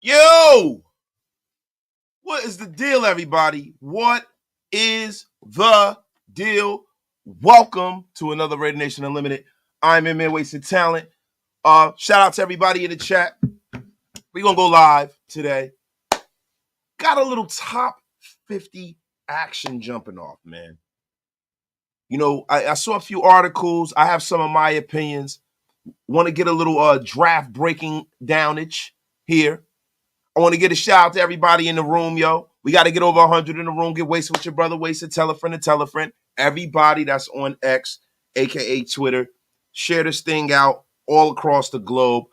Yo! What is the deal, everybody? What is the deal? Welcome to another Raider Nation Unlimited. I'm in Man Wasted Talent. Shout out to everybody in the chat. We're going to go live today. Got a little top 50 action jumping off, man. You know, I saw a few articles. I have some of my opinions. Want to get a little draft breaking downage here. I want to get a shout out to everybody in the room, yo. We got to get over 100 in the room. Get wasted with your brother, wasted. Tell a friend and tell a friend. Everybody that's on X, a.k.a. Twitter, share this thing out all across the globe.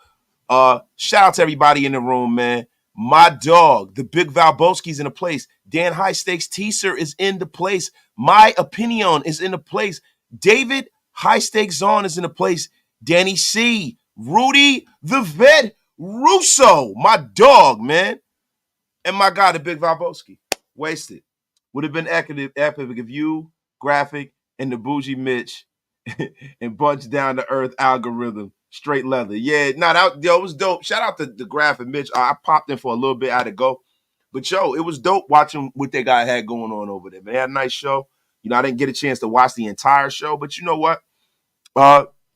Shout out to everybody in the room, man. My dog, the Big Valboski's in the place. Dan High Stakes Teaser is in the place. My Opinion is in the place. David High Stakes Zone is in the place. Danny C. Rudy the Vet Russo, my dog, man. And my guy, the Big Valboski. Wasted. Would have been epic if you, Graphic, and the Bougie Mitch and Bunch Down to Earth Algorithm. Straight leather. Yeah, it was dope. Shout out to the Graphic Mitch. I popped in for a little bit. I had to go. But, yo, it was dope watching what they guy had going on over there, man. They had a nice show. You know, I didn't get a chance to watch the entire show, but you know what?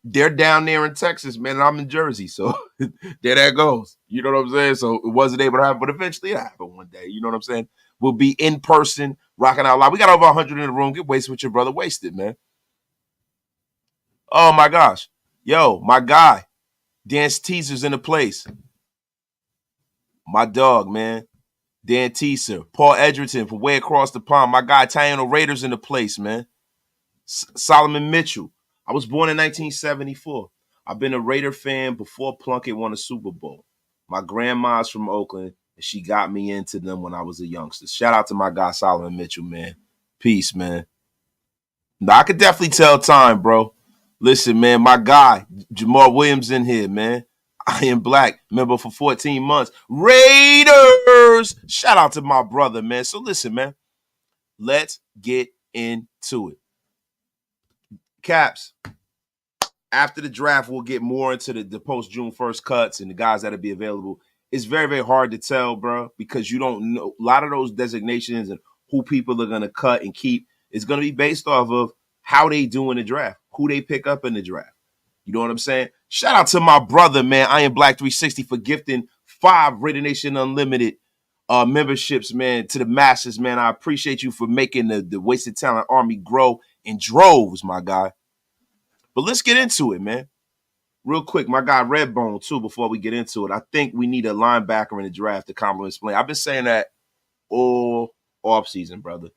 They're down there in Texas, man, and I'm in Jersey, so there that goes. You know what I'm saying? So it wasn't able to happen, but eventually it happened one day. You know what I'm saying? We'll be in person, rocking out loud. We got over 100 in the room. Get wasted with your brother, wasted, man. Oh, my gosh. Yo, my guy, Dance Teaser's in the place. My dog, man. Dan Teaser. Paul Edgerton from way across the pond. My guy, Taino Raiders in the place, man. Solomon Mitchell. I was born in 1974. I've been a Raider fan before Plunkett won a Super Bowl. My grandma's from Oakland, and she got me into them when I was a youngster. Shout out to my guy, Solomon Mitchell, man. Peace, man. Now, I could definitely tell time, bro. Listen, man, my guy, Jamal Williams in here, man. I am black, member for 14 months. Raiders! Shout out to my brother, man. So listen, man, let's get into it. Caps, after the draft, we'll get more into the post-June 1st cuts and the guys that'll be available. It's very, very hard to tell, bro, because you don't know. A lot of those designations and who people are going to cut and keep is going to be based off of how they do in the draft, who they pick up in the draft. You know what I'm saying? Shout out to my brother, man, I Am Black 360 for gifting 5 Raider Nation Unlimited memberships, man, to the masses, man. I appreciate you for making the Wasted Talent Army grow in droves, my guy. But let's get into it, man. Real quick, my guy Redbone, too, before we get into it. I think we need a linebacker in the draft to complement Spillane. I've been saying that all offseason, brother.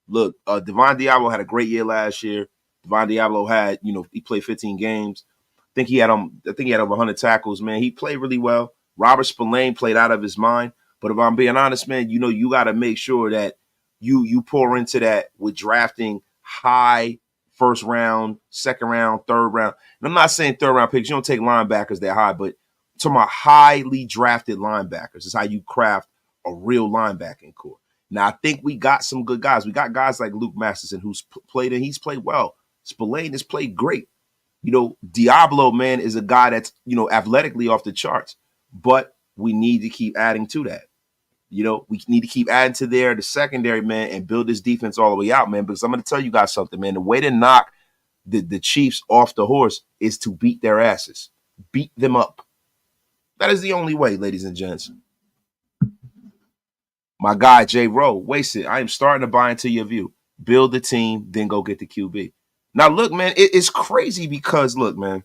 Look, Devon Diablo had a great year last year. Devon Diablo had, he played 15 games. I think he had over 100 tackles, man. He played really well. Robert Spillane played out of his mind. But if I'm being honest, man, you got to make sure that you pour into that with drafting high first round, second round, third round. And I'm not saying third round picks. You don't take linebackers that high, but I'm talking about highly drafted linebackers. It's how you craft a real linebacking core. Now, I think we got some good guys. We got guys like Luke Masterson who's played and he's played well. Spillane has played great. Diablo, man, is a guy that's, athletically off the charts. But we need to keep adding to that. We need to keep adding to the secondary, man, and build this defense all the way out, man, because I'm going to tell you guys something, man. The way to knock the Chiefs off the horse is to beat their asses. Beat them up. That is the only way, ladies and gents. My guy, J. Rowe, wasted. I am starting to buy into your view. Build the team, then go get the QB. Now, look, man, it's crazy because, look, man,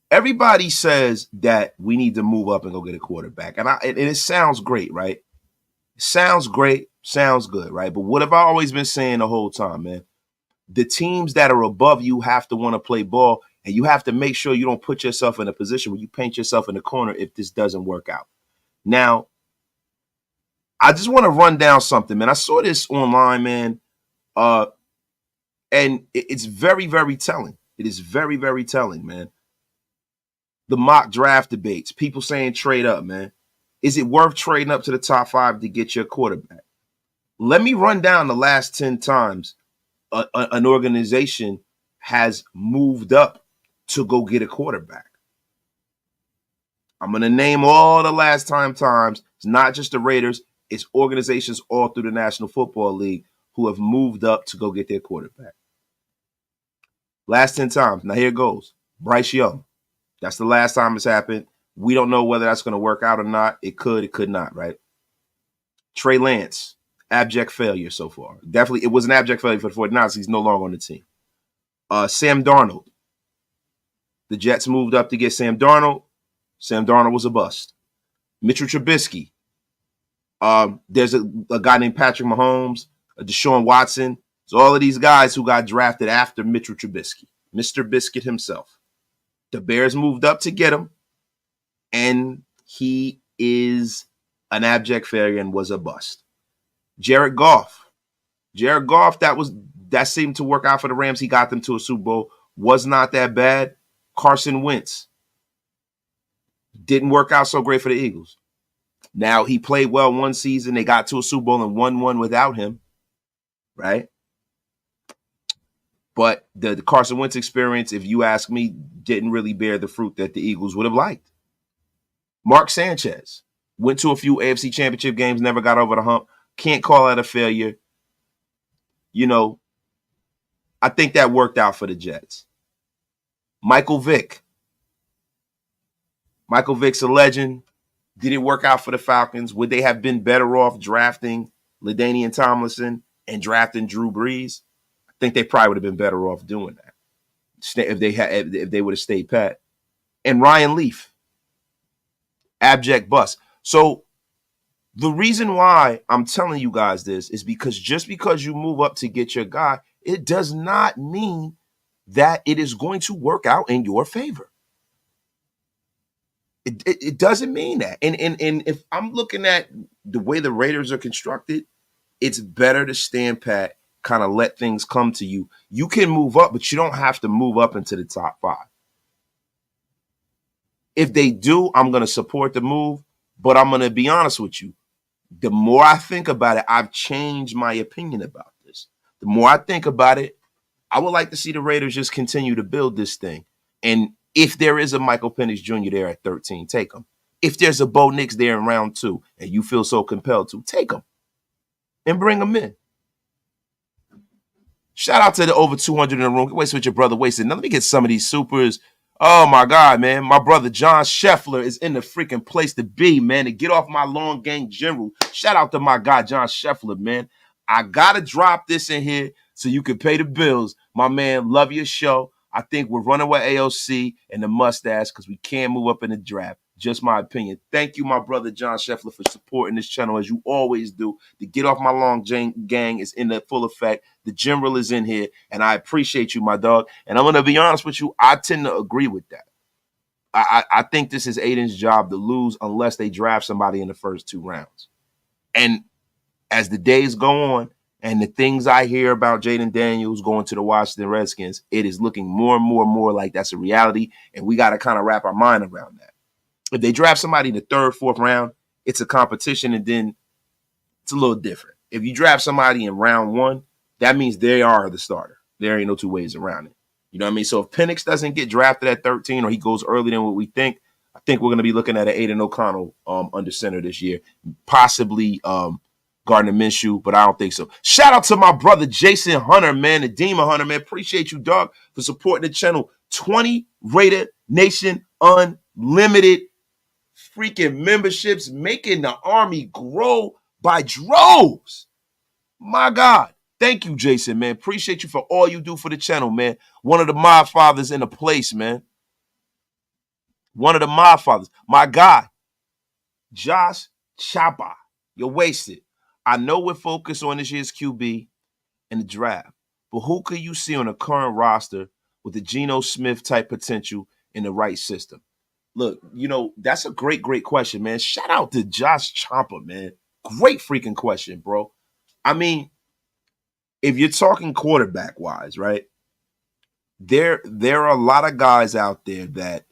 everybody says that we need to move up and go get a quarterback. And it sounds great, right? It sounds great, sounds good, right? But what have I always been saying the whole time, man? The teams that are above you have to want to play ball, and you have to make sure you don't put yourself in a position where you paint yourself in the corner if this doesn't work out. Now, I just want to run down something, man. I saw this online, man, and it's very, very telling. It is very, very telling, man. the mock draft debates, people saying trade up, man. Is it worth trading up to the top 5 to get your quarterback? Let me run down the last 10 times an organization has moved up to go get a quarterback. I'm going to name all the last times. It's not just the Raiders. It's organizations all through the National Football League who have moved up to go get their quarterback. Last 10 times. Now here it goes. Bryce Young. That's the last time it's happened. We don't know whether that's going to work out or not. It could not, right? Trey Lance. Abject failure so far. Definitely, it was an abject failure for the 49ers. He's no longer on the team. Sam Darnold. The Jets moved up to get Sam Darnold. Sam Darnold was a bust. Mitchell Trubisky. There's a guy named Patrick Mahomes, Deshaun Watson. So all of these guys who got drafted after Mitchell Trubisky. Mr. Biscuit himself. The Bears moved up to get him, and he is an abject failure and was a bust. Jared Goff. That seemed to work out for the Rams. He got them to a Super Bowl. Was not that bad. Carson Wentz. Didn't work out so great for the Eagles. Now, he played well one season. They got to a Super Bowl and won one without him, right? But the Carson Wentz experience, if you ask me, didn't really bear the fruit that the Eagles would have liked. Mark Sanchez went to a few AFC Championship games, never got over the hump. Can't call that a failure. You know, I think that worked out for the Jets. Michael Vick. Michael Vick's a legend. Did it work out for the Falcons? Would they have been better off drafting LaDainian Tomlinson and drafting Drew Brees? I think they probably would have been better off doing that if they would have stayed pat. And Ryan Leaf, abject bust. So the reason why I'm telling you guys this is because just because you move up to get your guy, it does not mean that it is going to work out in your favor. It doesn't mean that. And if I'm looking at the way the Raiders are constructed, it's better to stand pat, kind of let things come to you. You can move up, but you don't have to move up into the top 5. If they do, I'm going to support the move, but I'm going to be honest with you. The more I think about it, I've changed my opinion about this. The more I think about it, I would like to see the Raiders just continue to build this thing. And if there is a Michael Penix Jr. there at 13, take him. If there's a Bo Nix there in round 2 and you feel so compelled to, take him and bring him in. Shout out to the over 200 in the room. Waste with your brother wasted. Now let me get some of these supers. Oh, my God, man. My brother John Scheffler is in the freaking place to be, man, to get off my long gang general. Shout out to my guy, John Scheffler, man. I got to drop this in here so you can pay the bills. My man, love your show. I think we're running with AOC and the mustache because we can't move up in the draft. Just my opinion. Thank you, my brother John Scheffler, for supporting this channel as you always do. The Get Off My Long Gang is in the full effect. The general is in here, and I appreciate you, my dog. And I'm going to be honest with you, I tend to agree with that. I think this is Aiden's job to lose unless they draft somebody in the first 2 rounds. And as the days go on, and the things I hear about Jayden Daniels going to the Washington Redskins, it is looking more and more like that's a reality, and we got to kind of wrap our mind around that. If they draft somebody in the 3rd, 4th round, it's a competition, and then it's a little different. If you draft somebody in round 1, that means they are the starter. There ain't no 2 ways around it. You know what I mean? So if Penix doesn't get drafted at 13 or he goes earlier than what we think, I think we're going to be looking at an Aiden O'Connell under center this year, possibly Gardner Minshew, but I don't think so. Shout out to my brother Jason Hunter, man, the Demon Hunter, man. Appreciate you, dog, for supporting the channel. 20 Raider Nation Unlimited freaking memberships, making the army grow by droves. My God. Thank you, Jason, man. Appreciate you for all you do for the channel, man. One of the mob fathers in the place, man. One of the mob fathers. My guy, Josh Chapa. You're wasted. I know we're focused on this year's QB and the draft, but who could you see on the current roster with the Geno Smith type potential in the right system? Look, you know, that's a great question, man. Shout out to Josh Chomper, man. Great freaking question, bro. I mean, if you're talking quarterback-wise, right, there are a lot of guys out there that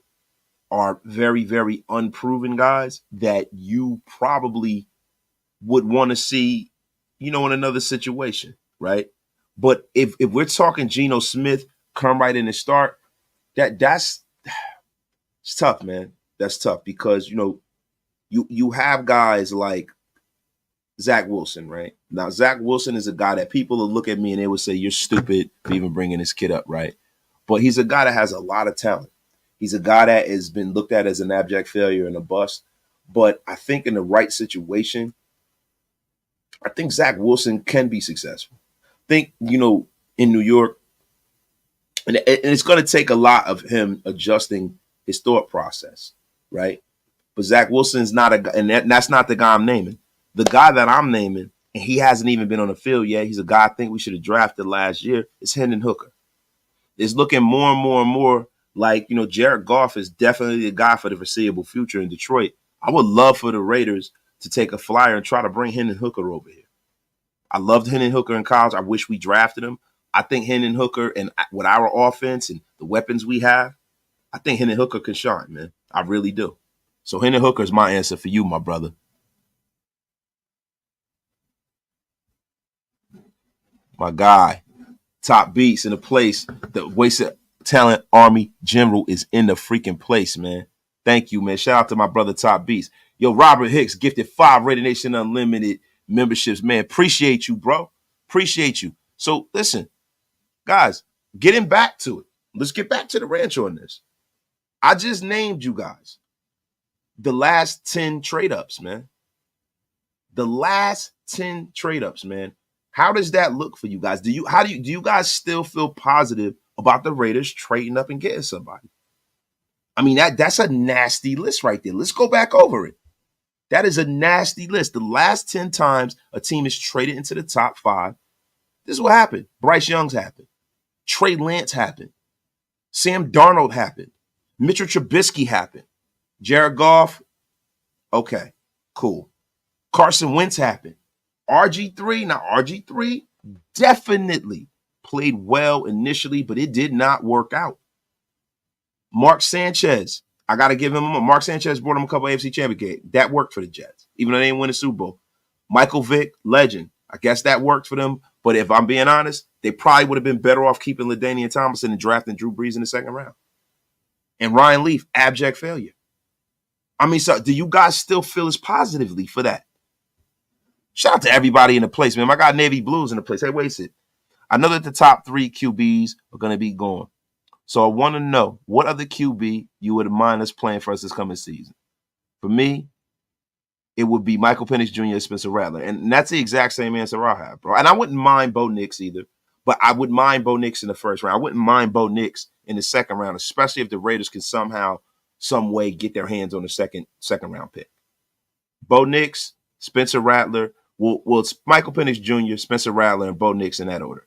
are very, very unproven guys that you probably would want to see, in another situation, right? But if we're talking Geno Smith come right in and start, that's it's tough, man. That's tough because you have guys like Zach Wilson, right? Now Zach Wilson is a guy that people will look at me and they would say you're stupid for even bringing this kid up, right? But he's a guy that has a lot of talent. He's a guy that has been looked at as an abject failure and a bust. But I think in the right situation, I think Zach Wilson can be successful. I think, in New York, and it's going to take a lot of him adjusting his thought process, right? But Zach Wilson's not a guy, and that's not the guy I'm naming. The guy that I'm naming, and he hasn't even been on the field yet, he's a guy I think we should have drafted last year, is Hendon Hooker. It's looking more and more and more like, Jared Goff is definitely the guy for the foreseeable future in Detroit. I would love for the Raiders to take a flyer and try to bring Hendon Hooker over here. I loved Hendon Hooker in college. I wish we drafted him. I think Hendon Hooker, and with our offense and the weapons we have, I think Hendon Hooker can shine, man. I really do. So Hendon Hooker is my answer for you, my brother. My guy, top beats in the place. The Wasted Talent Army General is in the freaking place, man. Thank you, man. Shout out to my brother, Top Beats. Yo, Robert Hicks gifted 5 Raider Nation Unlimited memberships, man. Appreciate you, bro. Appreciate you. So listen, guys, getting back to it. Let's get back to the ranch on this. I just named you guys the last 10 trade-ups, man. The last 10 trade-ups, man. How does that look for you guys? Do you guys still feel positive about the Raiders trading up and getting somebody? I mean, that's a nasty list right there. Let's go back over it. That is a nasty list. The last 10 times a team is traded into the top 5, this is what happened. Bryce Young's happened. Trey Lance happened. Sam Darnold happened. Mitchell Trubisky happened. Jared Goff, okay, cool. Carson Wentz happened. RG3 definitely played well initially, but it did not work out. Mark Sanchez, I got to give him a Mark Sanchez brought him a couple of AFC Championship games. That worked for the Jets, even though they didn't win a Super Bowl. Michael Vick, legend. I guess that worked for them. But if I'm being honest, they probably would have been better off keeping LaDainian Tomlinson and drafting Drew Brees in the second round. And Ryan Leaf, abject failure. I mean, so do you guys still feel as positively for that? Shout out to everybody in the place, man. My guy Navy Blues in the place. Hey, wait a second. I know that the top 3 QBs are going to be gone. So I want to know what other QB you would mind us playing for us this coming season. For me, it would be Michael Penix Jr. and Spencer Rattler. And that's the exact same answer I have, bro. And I wouldn't mind Bo Nix either, but I would mind Bo Nix in the first round. I wouldn't mind Bo Nix in the second round, especially if the Raiders can somehow, some way get their hands on the second round pick. Bo Nix, Spencer Rattler, well, it's Michael Penix Jr., Spencer Rattler, and Bo Nix in that order.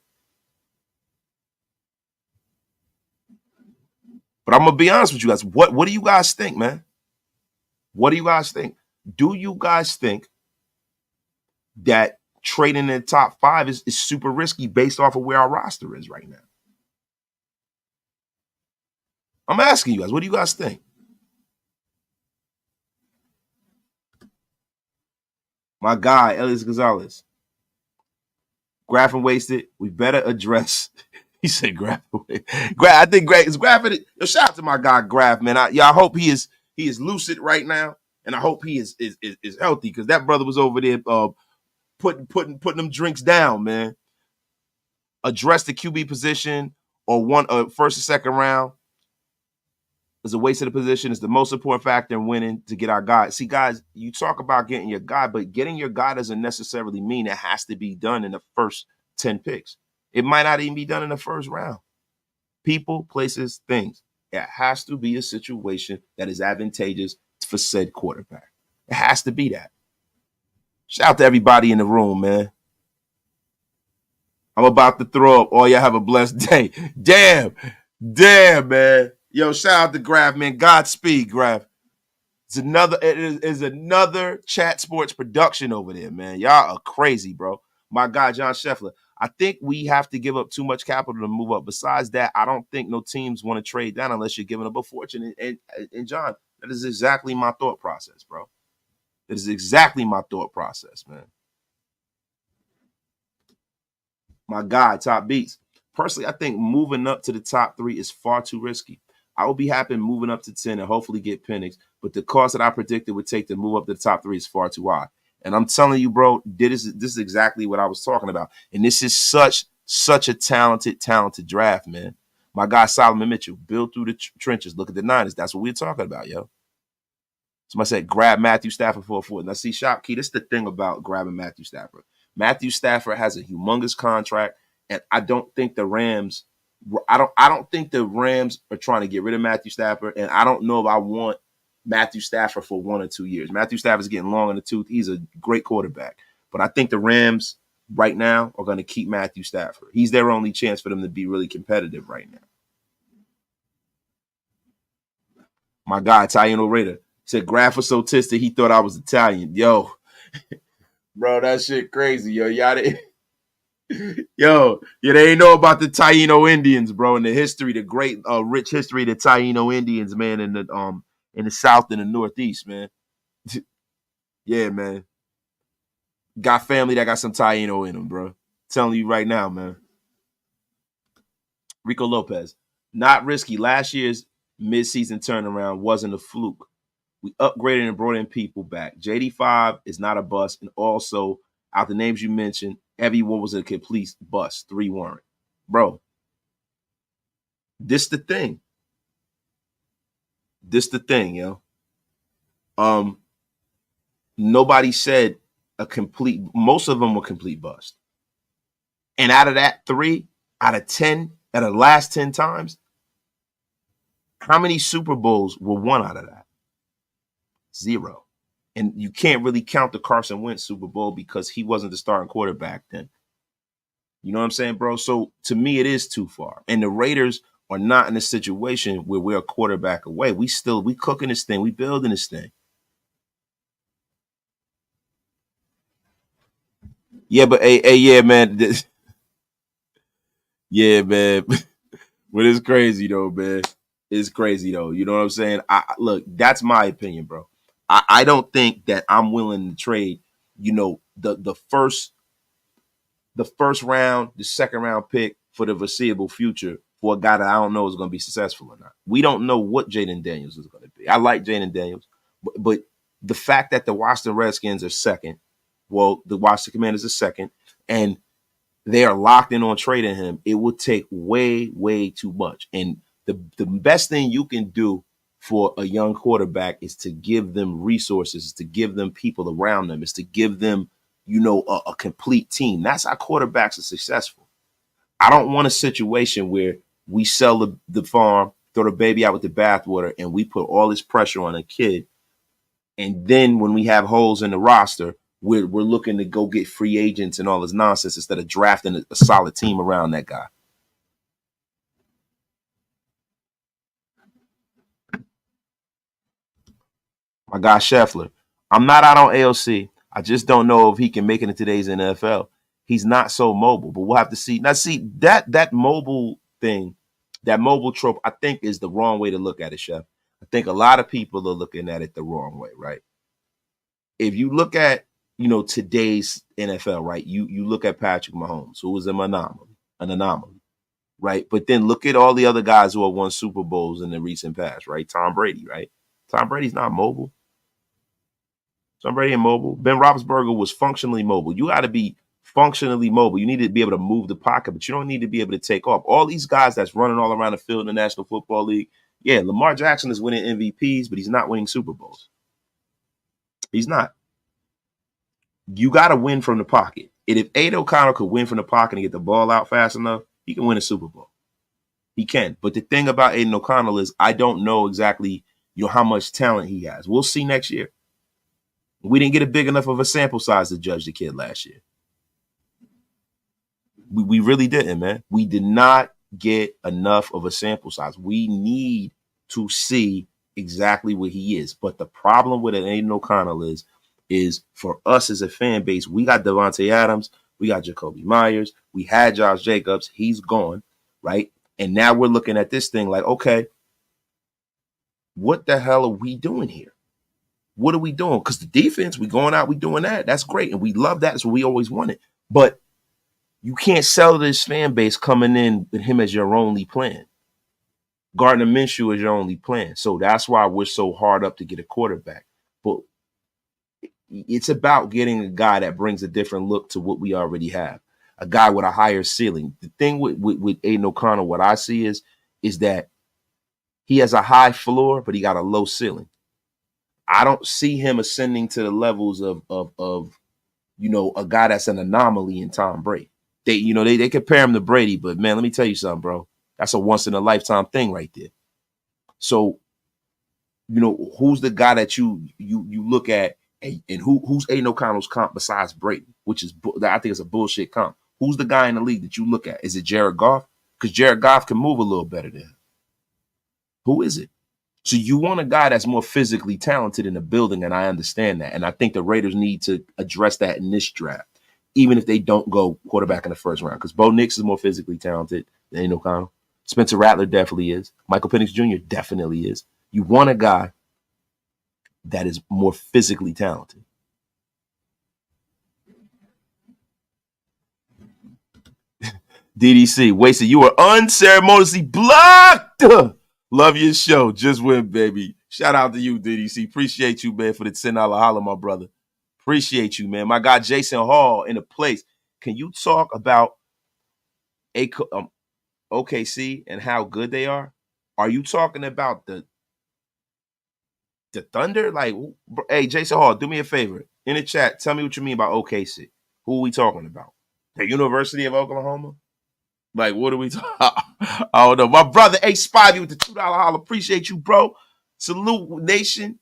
But I'm going to be honest with you guys. What do you guys think, man? What do you guys think? Do you guys think that trading in the top 5 is super risky based off of where our roster is right now? I'm asking you guys, what do you guys think? My guy, Elias Gonzalez. Graph and Wasted, we better address. He said Graph and Wasted. I think is Graph it. Shout out to my guy Graph, man. I hope he is lucid right now, and I hope he is healthy because that brother was over there putting them drinks down, man. Address the QB position or one first or second round is a waste of the position. It's the most important factor in winning to get our guy. See, guys, you talk about getting your guy, but getting your guy doesn't necessarily mean it has to be done in the first 10 picks. It might not even be done in the first round. People, places, things. It has to be a situation that is advantageous for said quarterback. It has to be that. Shout out to everybody in the room, man. I'm about to throw up. Oh, y'all have a blessed day. Damn, man. Yo, shout out to Graph, man. Godspeed, Graph. It is another Chat Sports production over there, man. Y'all are crazy, bro. My guy, John Scheffler. I think we have to give up too much capital to move up. Besides that, I don't think no teams want to trade down unless you're giving up a fortune. And John, that is exactly my thought process, bro. That is exactly my thought process, man. My guy, Top Beats. Personally, I think moving up to the top 3 is far too risky. I would be happy moving up to 10 and hopefully get Penix, but the cost that I predicted would take to move up to the top 3 is far too high. And I'm telling you, bro, this is exactly what I was talking about. And this is such a talented draft, man. My guy Solomon Mitchell, build through the trenches. Look at the Niners. That's what we're talking about, yo. Somebody said grab Matthew Stafford for a foot. Now, see, Shopkey, this is the thing about grabbing Matthew Stafford. Matthew Stafford has a humongous contract, and I don't think the Rams are trying to get rid of Matthew Stafford, and I don't know if I want Matthew Stafford for 1 or 2 years. Matthew Stafford's getting long in the tooth. He's a great quarterback, but I think the Rams right now are going to keep Matthew Stafford. He's their only chance for them to be really competitive right now. My guy, Taino Raider, said Graf was so tisted he thought I was Italian. Yo, bro, that shit crazy, yo. Yo, they ain't know about the Taino Indians, bro, and the history, the great, rich history of the Taino Indians, man, in the South and the Northeast, man. Yeah, man. Got family that got some Taino in them, bro. Telling you right now, man. Rico Lopez, not risky. Last year's midseason turnaround wasn't a fluke. We upgraded and brought in people back. JD5 is not a bust, and also out the names you mentioned, everyone was a complete bust. 3 weren't. Bro, this the thing. Yo. Nobody said most of them were complete bust. And out of that 3, out of 10, out of the last 10 times, how many Super Bowls were won out of that? 0. And you can't really count the Carson Wentz Super Bowl because he wasn't the starting quarterback then. You know what I'm saying, bro? So to me, it is too far. And the Raiders are not in a situation where we're a quarterback away. We cooking this thing. We building this thing. Yeah, but hey, yeah, man. Yeah, man. But it's crazy though, man. It's crazy though. You know what I'm saying? Look, that's my opinion, bro. I don't think that I'm willing to trade, the first round, the second round pick for the foreseeable future for a guy that I don't know is going to be successful or not. We don't know what Jayden Daniels is going to be. I like Jayden Daniels, but the fact that the Washington Redskins are second, the Washington Commanders are second, and they are locked in on trading him, it would take way, way too much. And the best thing you can do for a young quarterback is to give them resources, to give them people around them, is to give them, a complete team. That's how quarterbacks are successful. I don't want a situation where we sell the farm, throw the baby out with the bathwater, and we put all this pressure on a kid. And then when we have holes in the roster, we're looking to go get free agents and all this nonsense instead of drafting a solid team around that guy. My guy Scheffler, I'm not out on AOC. I just don't know if he can make it in today's NFL. He's not so mobile, but we'll have to see. Now, see that mobile thing, that mobile trope, I think is the wrong way to look at it, Chef. I think a lot of people are looking at it the wrong way, right? If you look at, today's NFL, right? You look at Patrick Mahomes, who was an anomaly, right? But then look at all the other guys who have won Super Bowls in the recent past, right? Tom Brady, right? Tom Brady's not mobile. Tom Brady and mobile. Ben Roethlisberger was functionally mobile. You got to be functionally mobile. You need to be able to move the pocket, but you don't need to be able to take off. All these guys that's running all around the field in the National Football League, yeah, Lamar Jackson is winning MVPs, but he's not winning Super Bowls. He's not. You got to win from the pocket. And if Aiden O'Connell could win from the pocket and get the ball out fast enough, he can win a Super Bowl. He can. But the thing about Aiden O'Connell is I don't know exactly how much talent he has. We'll see next year. We didn't get a big enough of a sample size to judge the kid last year. We really didn't, man. We did not get enough of a sample size. We need to see exactly what he is. But the problem with Aiden O'Connell is for us as a fan base, we got Devontae Adams, We got Jacoby Myers. We had Josh Jacobs. He's gone, right? And now we're looking at this thing like, okay, what the hell are we doing here? What are we doing? Because the defense, we going out, we doing that. That's great. And we love that. That's what we always wanted. But you can't sell this fan base coming in with him as your only plan. Gardner Minshew is your only plan. So that's why we're so hard up to get a quarterback. But it's about getting a guy that brings a different look to what we already have. A guy with a higher ceiling. The thing with Aiden O'Connell, what I see is that he has a high floor, but he got a low ceiling. I don't see him ascending to the levels of a guy that's an anomaly in Tom Brady. They compare him to Brady, but man, let me tell you something, bro. That's a once in a lifetime thing right there. So, who's the guy that you look at and who's Aiden O'Connell's comp besides Brady, which is I think it's a bullshit comp. Who's the guy in the league that you look at? Is it Jared Goff? Because Jared Goff can move a little better than him. Who is it? So you want a guy that's more physically talented in the building, and I understand that. And I think the Raiders need to address that in this draft, even if they don't go quarterback in the first round, because Bo Nix is more physically talented than Aiden O'Connell. Spencer Rattler definitely is. Michael Penix Jr. definitely is. You want a guy that is more physically talented. DDC, wasted. You were unceremoniously blocked. Love your show. Just win, baby. Shout out to you, DDC. Appreciate you, man, for the $10 holler, my brother. Appreciate you, man. My guy Jason Hall in the place. Can you talk about OKC and how good they are? Are you talking about the Thunder? Like, hey, Jason Hall, do me a favor. In the chat, tell me what you mean by OKC. Who are we talking about? The University of Oklahoma? Like, what are we talking? I don't know. My brother H5 with the $2 holler. Appreciate you, bro. Salute, nation.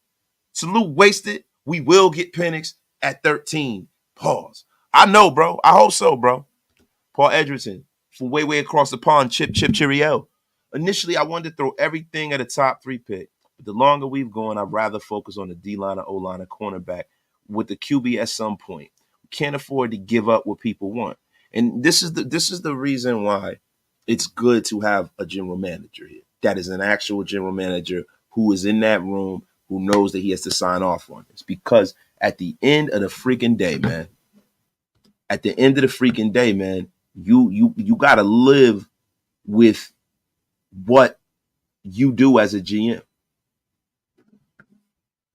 Salute, wasted. We will get Penix at 13. Pause. I know, bro. I hope so, bro. Paul Edgerton from way across the pond. Chip Cheerio. Initially, I wanted to throw everything at a top 3 pick. But the longer we've gone, I'd rather focus on the D-line or O-line or cornerback with the QB at some point. We can't afford to give up what people want. And this is the reason why it's good to have a general manager here. That is an actual general manager who is in that room, who knows that he has to sign off on this. Because at the end of the freaking day, man, you gotta live with what you do as a GM.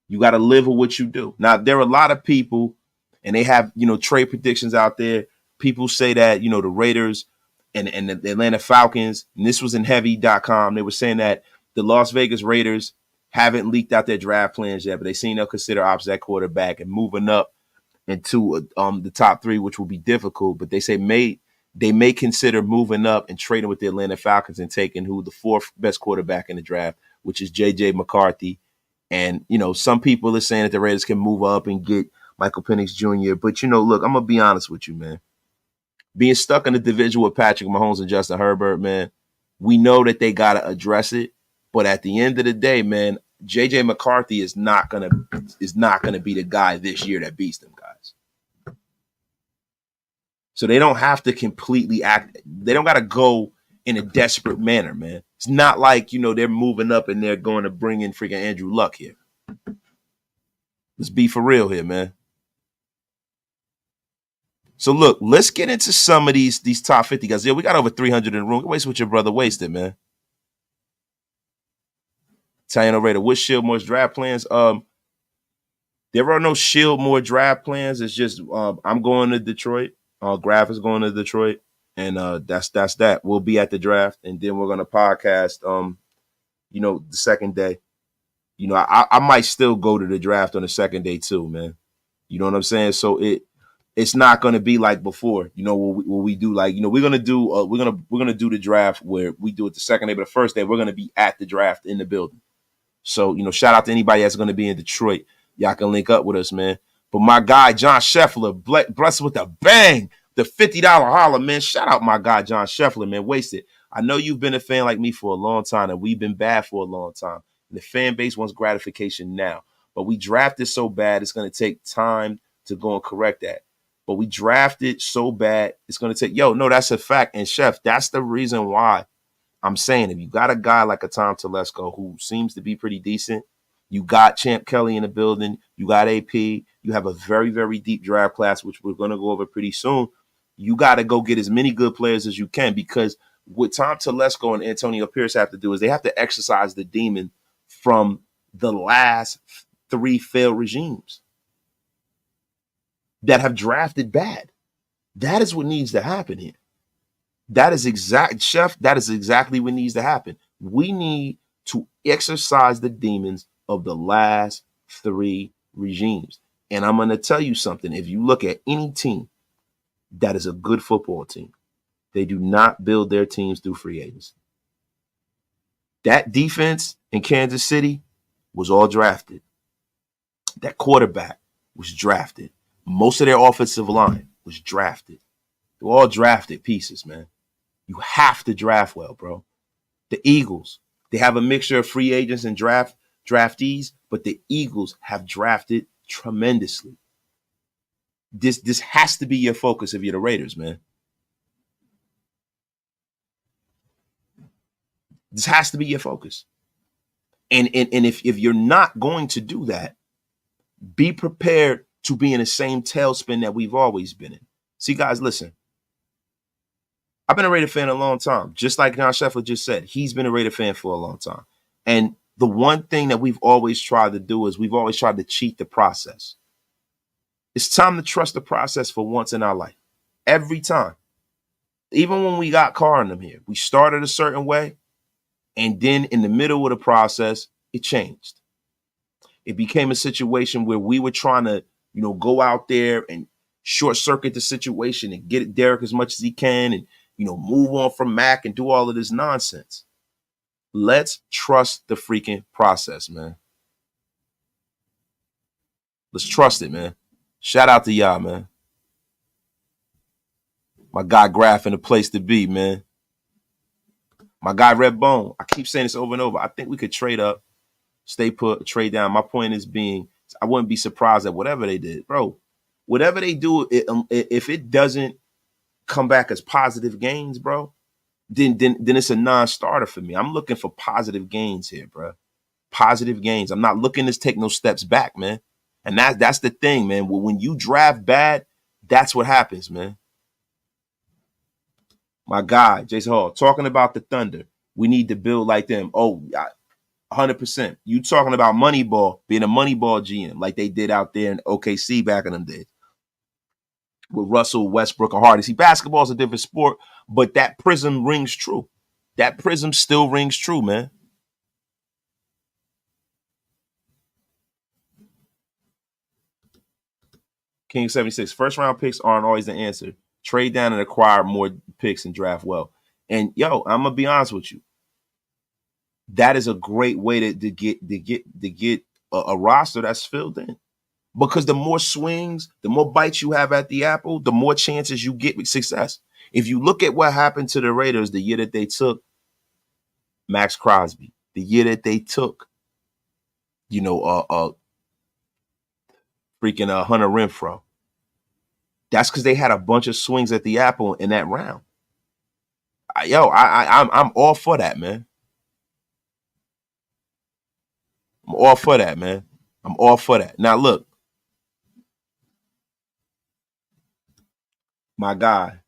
You got to live with what you do. Now, there are a lot of people, and they have, trade predictions out there. People say that, the Raiders and the Atlanta Falcons, and this was in heavy.com, they were saying that the Las Vegas Raiders haven't leaked out their draft plans yet, but they seem they'll consider opposite at quarterback and moving up into the top 3, which will be difficult. But they say they may consider moving up and trading with the Atlanta Falcons and taking the 4th best quarterback in the draft, which is J.J. McCarthy. And, some people are saying that the Raiders can move up and get Michael Penix Jr. But, look, I'm going to be honest with you, man. Being stuck in the division with Patrick Mahomes and Justin Herbert, man, we know that they got to address it. But at the end of the day, man, J.J. McCarthy is not gonna be the guy this year that beats them guys. So they don't have to completely act. They don't got to go in a desperate manner, man. It's not like, they're moving up and they're going to bring in freaking Andrew Luck here. Let's be for real here, man. So look, let's get into some of these top 50 guys. Yeah, we got over 300 in the room. Waste with your brother wasted, man. Italiano Raider, what's Shieldmore's draft plans? There are no Shieldmore draft plans. It's just I'm going to Detroit. Graf is going to Detroit. And that's that. We'll be at the draft, and then we're gonna podcast. The second day. I might still go to the draft on the second day too, man. You know what I'm saying? So it's not gonna be like before. What we do, like we're gonna do the draft where we do it the second day, but the first day we're gonna be at the draft in the building. So shout out to anybody that's gonna be in Detroit. Y'all can link up with us, man. But my guy John Scheffler, blessed with a bang. The $50 holler, man. Shout out my guy, John Scheffler, man. Wasted. I know you've been a fan like me for a long time, and we've been bad for a long time. And the fan base wants gratification now. But we drafted so bad, it's going to take time to go and correct that. but we drafted so bad it's going to take. Yo, no, that's a fact. And Chef, that's the reason why I'm saying if you got a guy like a Tom Telesco who seems to be pretty decent, you got Champ Kelly in the building, you got AP, you have a very, very deep draft class, which we're going to go over pretty soon. You got to go get as many good players as you can, because what Tom Telesco and Antonio Pierce have to do is they have to exercise the demon from the last 3 failed regimes that have drafted bad. That is what needs to happen here. That is exactly what needs to happen. We need to exercise the demons of the last 3 regimes. And I'm going to tell you something. If you look at any team that is a good football team, they do not build their teams through free agency. That defense in Kansas City was all drafted. That quarterback was drafted. Most of their offensive line was drafted. They're all drafted pieces, man. You have to draft well, bro. The Eagles, they have a mixture of free agents and draftees, but the Eagles have drafted tremendously. This has to be your focus if you're the Raiders, man. This has to be your focus. And if you're not going to do that, be prepared to be in the same tailspin that we've always been in. See, guys, listen. I've been a Raider fan a long time. Just like John Sheffield just said, he's been a Raider fan for a long time. And the one thing that we've always tried to do is we've always tried to cheat the process. It's time to trust the process for once in our life. Every time. Even when we got Carr in them here, we started a certain way, and then in the middle of the process, it changed. It became a situation where we were trying to, go out there and short circuit the situation and get at Derek as much as he can and, move on from Mac and do all of this nonsense. Let's trust the freaking process, man. Let's trust it, man. Shout out to y'all, man. My guy Graf in the place to be, man. My guy Red Bone. I keep saying this over and over. I think we could trade up, stay put, trade down. My point is being, I wouldn't be surprised at whatever they did, bro. Whatever they do, if it doesn't come back as positive gains, bro, then it's a non-starter for me. I'm looking for positive gains here, bro. Positive gains. I'm not looking to take no steps back, man. And that's the thing, man. When you draft bad, that's what happens, man. My guy, Jason Hall, talking about the Thunder. We need to build like them. Oh, 100%. You talking about Moneyball, being a Moneyball GM like they did out there in OKC back in them days with Russell, Westbrook, and Harden. See, basketball is a different sport, but that prism rings true. That prism still rings true, man. King 76. First round picks aren't always the answer. Trade down and acquire more picks and draft well. And yo, I'm gonna be honest with you. That is a great way to get a roster that's filled in. Because the more swings, the more bites you have at the apple, the more chances you get with success. If you look at what happened to the Raiders the year that they took Max Crosby, the year that they took, freaking Hunter Renfrow, that's because they had a bunch of swings at the apple in that round. I'm all for that, man. I'm all for that, man. I'm all for that. Now, look, my guy,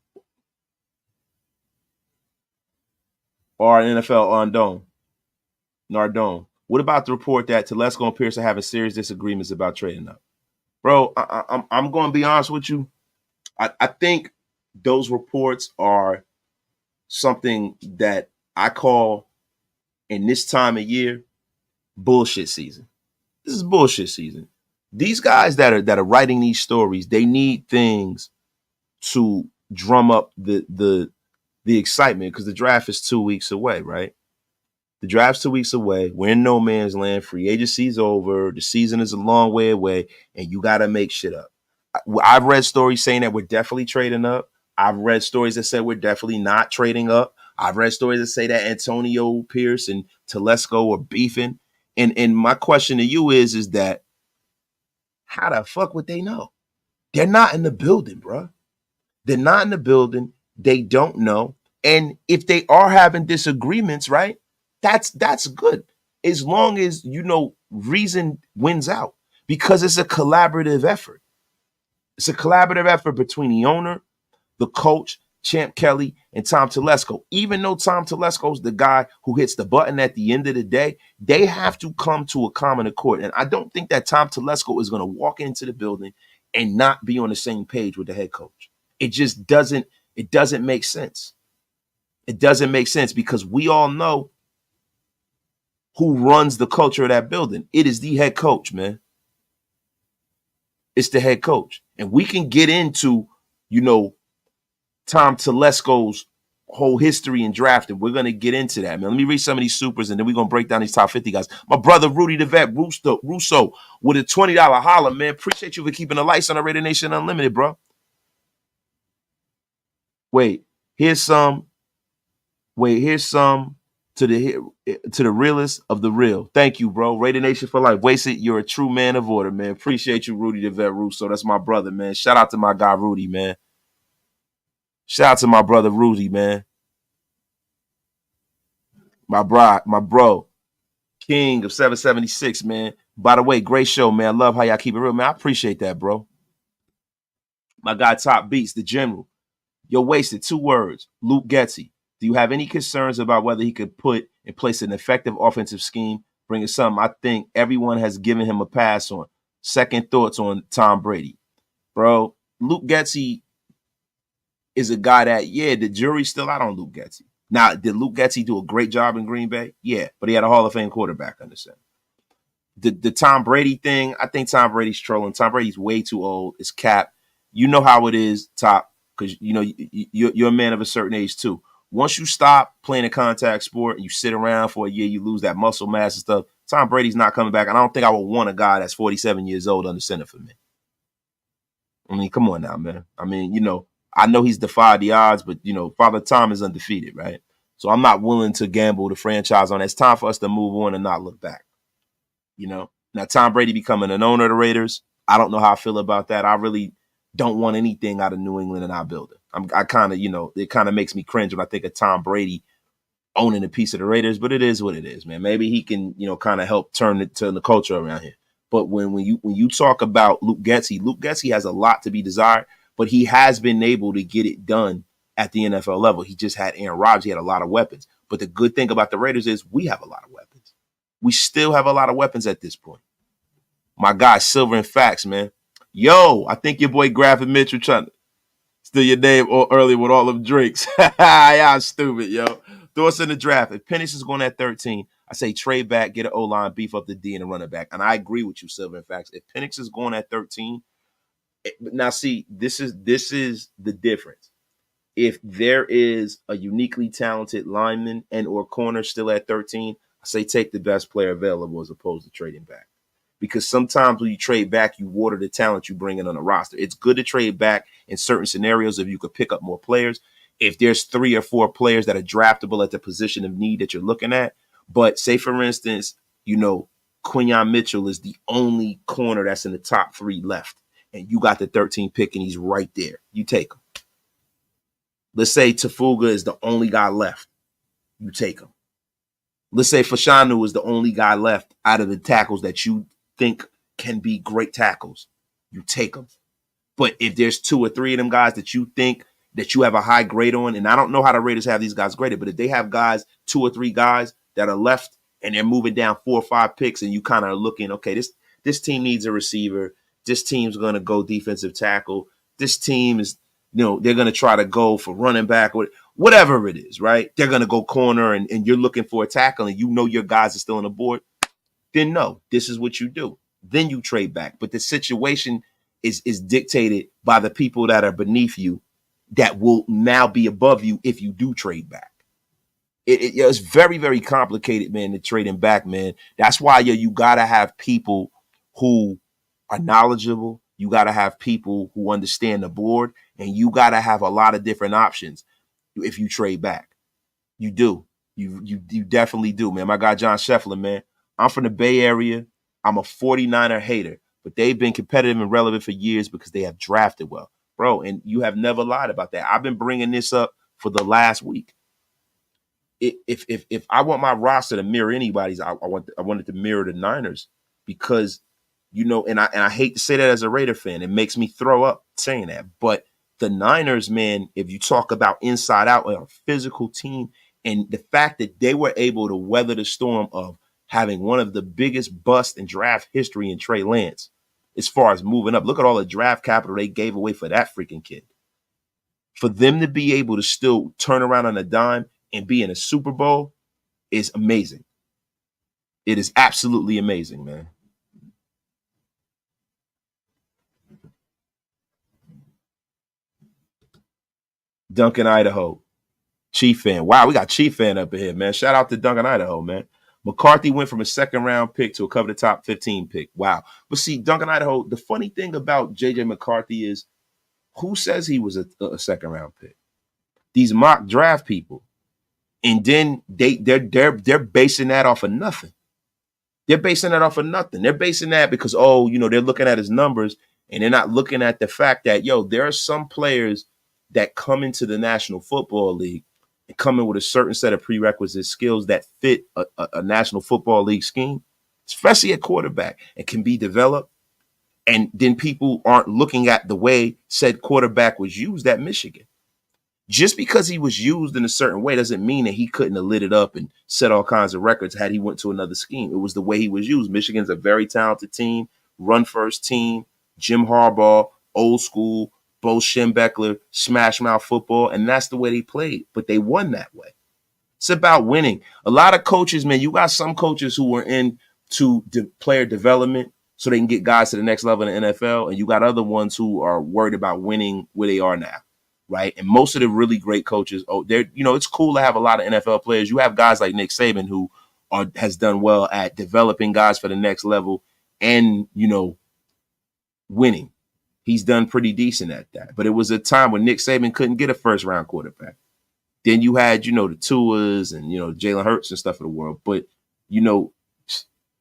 or NFL Nardone. What about the report that Telesco and Pierce are having serious disagreements about trading up? Bro, I'm going to be honest with you. I think those reports are something that I call, in this time of year, bullshit season. This is bullshit season. These guys that are writing these stories, they need things to drum up the excitement, because the draft is 2 weeks away, right? The draft's 2 weeks away. We're in no man's land. Free agency's over. The season is a long way away, and you got to make shit up. I've read stories saying that we're definitely trading up. I've read stories that say we're definitely not trading up. I've read stories that say that Antonio Pierce and Telesco are beefing. And my question to you is that how the fuck would they know? They're not in the building, bro. They're not in the building. They don't know. And if they are having disagreements, right? That's good. As long as reason wins out. Because it's a collaborative effort. It's a collaborative effort between the owner, the coach, Champ Kelly, and Tom Telesco. Even though Tom Telesco is the guy who hits the button at the end of the day, they have to come to a common accord. And I don't think that Tom Telesco is going to walk into the building and not be on the same page with the head coach. It just doesn't make sense. It doesn't make sense because we all know who runs the culture of that building. It is the head coach, man. It's the head coach. And we can get into, Tom Telesco's whole history in drafting. We're going to get into that, man. Let me read some of these supers, and then we're going to break down these top 50 guys. My brother, Rudy the Vet, Russo, with a $20 holler, man. Appreciate you for keeping the lights on the Raider Nation Unlimited, bro. Wait, here's some to the realest of the real. Thank you, bro. Raider Nation for life. Wasted, you're a true man of order, man. Appreciate you, Rudy the Vet, Russo. That's my brother, man. Shout out to my guy, Rudy, man. Shout out to my brother Rudy, man. My bro, King of 776, man. By the way, great show, man. I love how y'all keep it real, man. I appreciate that, bro. My guy, Top Beats, the general. You're wasted. 2 words. Luke Getsy. Do you have any concerns about whether he could put in place an effective offensive scheme, bringing something I think everyone has given him a pass on? Second thoughts on Tom Brady. Bro, Luke Getsy is a guy that, the jury's still out on Luke Getsy. Now, did Luke Getsy do a great job in Green Bay? Yeah, but he had a Hall of Fame quarterback under center. The Tom Brady thing, I think Tom Brady's trolling. Tom Brady's way too old. It's cap. You know how it is, Top, because you're a man of a certain age too. Once you stop playing a contact sport and you sit around for a year, you lose that muscle mass and stuff. Tom Brady's not coming back, and I don't think I would want a guy that's 47 years old under center for me. I mean, come on now, man. I mean, I know he's defied the odds, but, Father Tom is undefeated, right? So I'm not willing to gamble the franchise on it. It's time for us to move on and not look back. Now, Tom Brady becoming an owner of the Raiders, I don't know how I feel about that. I really don't want anything out of New England in our building. I kind of, it kind of makes me cringe when I think of Tom Brady owning a piece of the Raiders, but it is what it is, man. Maybe he can, kind of help turn the culture around here. But when you talk about Luke Getsy has a lot to be desired, but he has been able to get it done at the NFL level. He just had Aaron Rodgers. He had a lot of weapons. But the good thing about the Raiders is we have a lot of weapons. We still have a lot of weapons at this point. My guy, Silver and Facts, man. Yo, I think your boy Graphic Mitchell trying to steal your name early with all them drinks. Y'all stupid, yo. Thoughts in the draft. If Penix is going at 13, I say trade back, get an O-line, beef up the D and a running back. And I agree with you, Silver and Facts. If Penix is going at 13, now see, this is the difference. If there is a uniquely talented lineman and or corner still at 13, I say take the best player available as opposed to trading back. Because sometimes when you trade back, you water the talent you bring in on the roster. It's good to trade back in certain scenarios if you could pick up more players. If there's 3 or 4 players that are draftable at the position of need that you're looking at. But say, for instance, Quinyon Mitchell is the only corner that's in the top 3 left. And you got the 13th pick and he's right there. You take him. Let's say Fuaga is the only guy left. You take him. Let's say Fashanu is the only guy left out of the tackles that you think can be great tackles. You take them. But if there's 2 or 3 of them guys that you think that you have a high grade on, and I don't know how the Raiders have these guys graded, but if they have guys, 2 or 3 guys that are left and they're moving down 4 or 5 picks and you kind of are looking, okay, this team needs a receiver. This team's going to go defensive tackle. This team is, they're going to try to go for running back or whatever it is, right? They're going to go corner and you're looking for a tackle and your guys are still on the board. Then no, this is what you do. Then you trade back. But the situation is dictated by the people that are beneath you that will now be above you if you do trade back. It's very, very complicated, man, to trading back, man. That's why you got to have people who are knowledgeable. You got to have people who understand the board, and you got to have a lot of different options if you trade back. You do. You definitely do, man. My guy, John Scheffler, man. I'm from the Bay Area. I'm a 49er hater, but they've been competitive and relevant for years because they have drafted well, bro. And you have never lied about that. I've been bringing this up for the last week. If I want my roster to mirror anybody's, I want it to mirror the Niners because, and I hate to say that as a Raider fan, it makes me throw up saying that, but the Niners, man, if you talk about inside out, are a physical team, and the fact that they were able to weather the storm of having one of the biggest busts in draft history in Trey Lance, as far as moving up, look at all the draft capital they gave away for that freaking kid. For them to be able to still turn around on a dime and be in a Super Bowl is amazing. It is absolutely amazing, man. Duncan, Idaho. Chief fan. Wow, we got Chief fan up in here, man. Shout out to Duncan, Idaho, man. McCarthy went from a second-round pick to a cover the top 15 pick. Wow. But see, Duncan, Idaho, the funny thing about J.J. McCarthy is who says he was a second-round pick? These mock draft people. And then they're basing that off of nothing. They're basing that off of nothing. They're basing that because, they're looking at his numbers and they're not looking at the fact that, there are some players that come into the National Football League and come in with a certain set of prerequisite skills that fit a National Football League scheme, especially at quarterback, and can be developed. And then people aren't looking at the way said quarterback was used at Michigan. Just because he was used in a certain way doesn't mean that he couldn't have lit it up and set all kinds of records had he went to another scheme. It was the way he was used. Michigan's a very talented team, run-first team, Jim Harbaugh, old school, Bo Schembechler, smash mouth football, and that's the way they played. But they won that way. It's about winning. A lot of coaches, man, you got some coaches who are into player development so they can get guys to the next level in the NFL, and you got other ones who are worried about winning where they are now. Right. And most of the really great coaches, it's cool to have a lot of NFL players. You have guys like Nick Saban who has done well at developing guys for the next level and, winning. He's done pretty decent at that. But it was a time when Nick Saban couldn't get a first round quarterback. Then you had, the Tuas and, Jalen Hurts and stuff of the world. But, Nick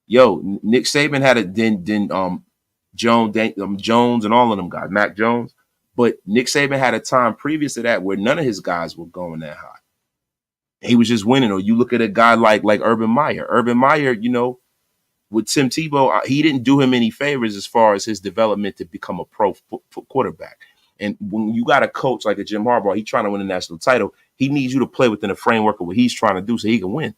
Saban had Jones and all of them guys, Mac Jones. But Nick Saban had a time previous to that where none of his guys were going that high. He was just winning. Or you look at a guy like Urban Meyer. Urban Meyer, with Tim Tebow, he didn't do him any favors as far as his development to become a pro quarterback. And when you got a coach like a Jim Harbaugh, he's trying to win a national title. He needs you to play within the framework of what he's trying to do so he can win.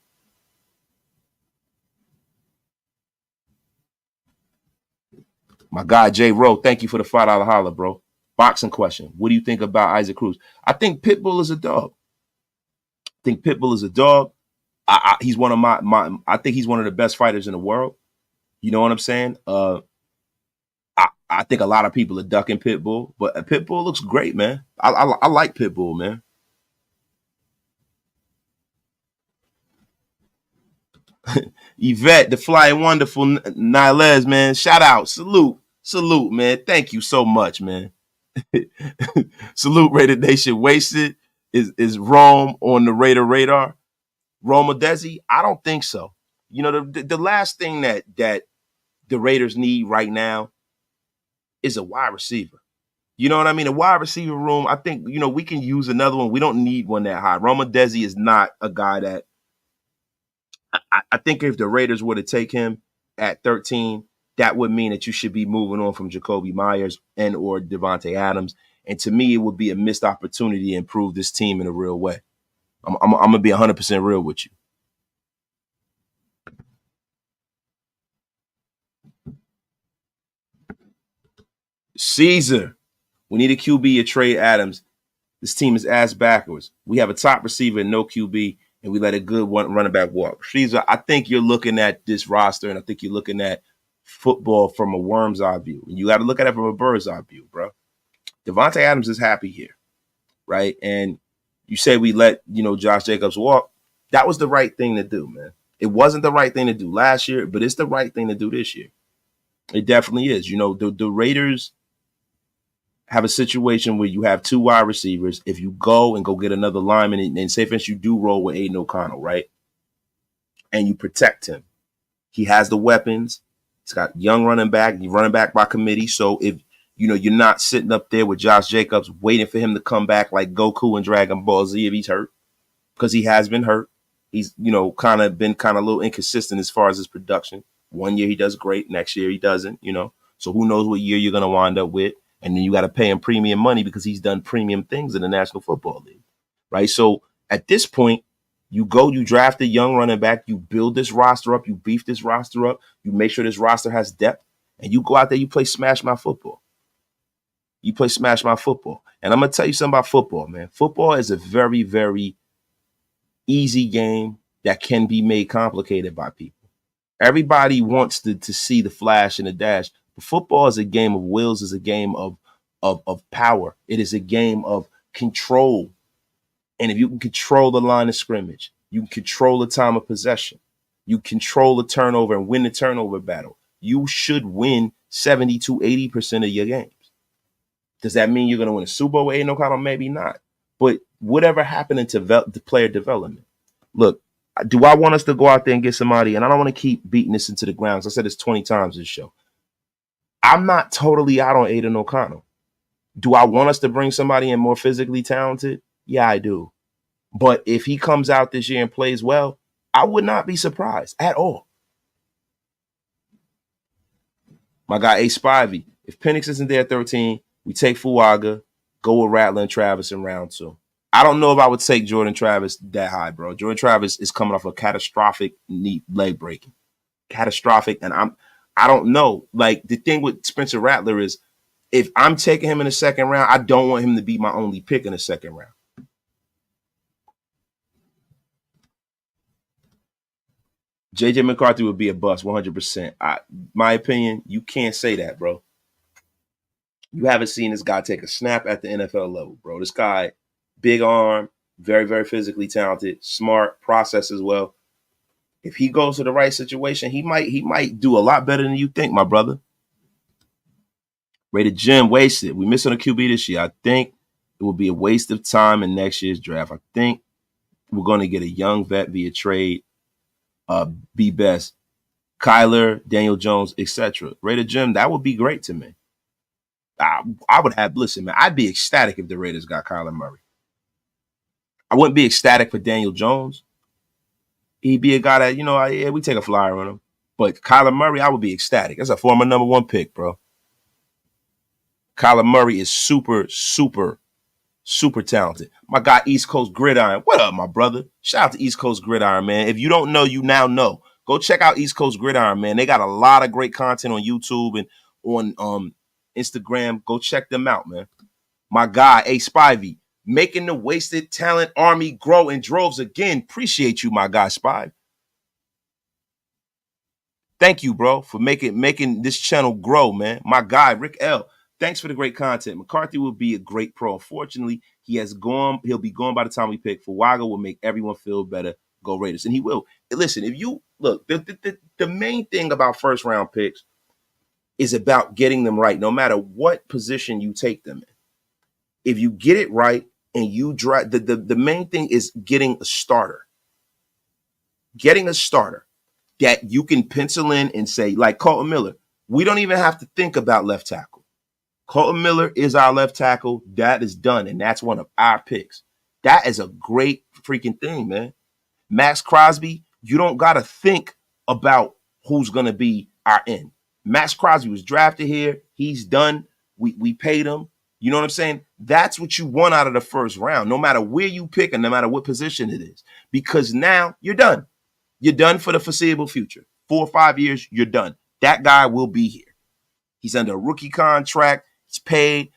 My guy, Jay Rowe, thank you for the $5 holler, bro. Boxing question. What do you think about Isaac Cruz? I think Pitbull is a dog. He's one of I think he's one of the best fighters in the world. You know what I'm saying? I think a lot of people are ducking Pitbull, but Pitbull looks great, man. I like Pitbull, man. Yvette, the flying wonderful Niles, man. Shout out. Salute, man. Thank you so much, man. Salute Raider Nation. Wasted is Rome on the Raider radar. Rome or Desi? I don't think so. The last thing that the Raiders need right now is a wide receiver. You know what I mean? A wide receiver room. I think we can use another one. We don't need one that high. Rome or Desi is not a guy that I think if the Raiders were to take him at 13. That would mean that you should be moving on from Jacoby Myers and or Devontae Adams. And to me, it would be a missed opportunity to improve this team in a real way. I'm going to be 100% real with you. Caesar, we need a QB or trade Adams. This team is ass backwards. We have a top receiver and no QB, and we let a good running back walk. Caesar, I think you're looking at this roster, and I think you're looking at football from a worm's eye view. You got to look at it from a bird's eye view, bro. Devontae Adams is happy here, right? And you say we let, Josh Jacobs walk. That was the right thing to do, man. It wasn't the right thing to do last year, but it's the right thing to do this year. It definitely is. The Raiders have a situation where you have two wide receivers. If you go get another lineman and say, for instance, you do roll with Aiden O'Connell, right? And you protect him. He has the weapons. It's got young running back, you running back by committee. So if you're not sitting up there with Josh Jacobs waiting for him to come back like Goku in Dragon Ball Z if he's hurt, because he has been hurt. He's kind of been a little inconsistent as far as his production. One year he does great, next year he doesn't. So who knows what year you're going to wind up with, and then you got to pay him premium money because he's done premium things in the National Football League, right? So at this point, you draft a young running back, you build this roster up, you beef this roster up, you make sure this roster has depth, and you go out there, you play smash my football. You play smash my football. And I'm going to tell you something about football, man. Football is a very, very easy game that can be made complicated by people. Everybody wants to see the flash and the dash. But football is a game of wills, is a game of power. It is a game of control. And if you can control the line of scrimmage, you can control the time of possession, you control the turnover and win the turnover battle, you should win 70 to 80% of your games. Does that mean you're going to win a Super Bowl with Aiden O'Connell? Maybe not. But whatever happened to the player development? Look, do I want us to go out there and get somebody? And I don't want to keep beating this into the ground. I said this 20 times this show. I'm not totally out on Aiden O'Connell. Do I want us to bring somebody in more physically talented? Yeah, I do. But if he comes out this year and plays well, I would not be surprised at all. My guy, A. Spivey. If Penix isn't there at 13, we take Fuaga, go with Rattler and Travis in round 2. I don't know if I would take Jordan Travis that high, bro. Jordan Travis is coming off a catastrophic knee leg breaking. Catastrophic. And I don't know. Like, the thing with Spencer Rattler is, if I'm taking him in the second round, I don't want him to be my only pick in the second round. JJ McCarthy would be a bust 100%. My opinion, you can't say that, bro. You haven't seen this guy take a snap at the NFL level, bro. This guy, big arm, very, very physically talented, smart, processes well. If he goes to the right situation, he might do a lot better than you think, my brother. Rated Jim, wasted. We missing a QB this year. I think it will be a waste of time in next year's draft. I think we're going to get a young vet via trade. Be best. Kyler, Daniel Jones, etc. Rated Jim, that would be great to me. I would have, listen, man, I'd be ecstatic if the Raiders got Kyler Murray. I wouldn't be ecstatic for Daniel Jones. He'd be a guy that, yeah, we take a flyer on him. But Kyler Murray, I would be ecstatic. That's a former number 1 pick, bro. Kyler Murray is super, super, super talented. My guy, East Coast Gridiron. What up, my brother? Shout out to East Coast Gridiron, man. If you don't know, you now know. Go check out East Coast Gridiron, man. They got a lot of great content on YouTube and on Instagram. Go check them out, man. My guy, A. Spivey, making the wasted talent army grow in droves again. Appreciate you, my guy, Spivey. Thank you, bro, for making this channel grow, man. My guy, Rick L. Thanks for the great content. McCarthy will be a great pro. Unfortunately, he'll be gone by the time we pick. Fuaga will make everyone feel better. Go Raiders. And he will. Listen, if you look, the main thing about first round picks is about getting them right, no matter what position you take them in. If you get it right and you drive, the main thing is getting a starter. Getting a starter that you can pencil in and say, like Colton Miller, we don't even have to think about left tackle. Colton Miller is our left tackle. That is done, and that's one of our picks. That is a great freaking thing, man. Max Crosby, you don't got to think about who's going to be our end. Max Crosby was drafted here. He's done. We paid him. You know what I'm saying? That's what you want out of the first round, no matter where you pick and no matter what position it is, because now you're done. You're done for the foreseeable future. 4 or 5 years, you're done. That guy will be here. He's under a rookie contract. He's paid.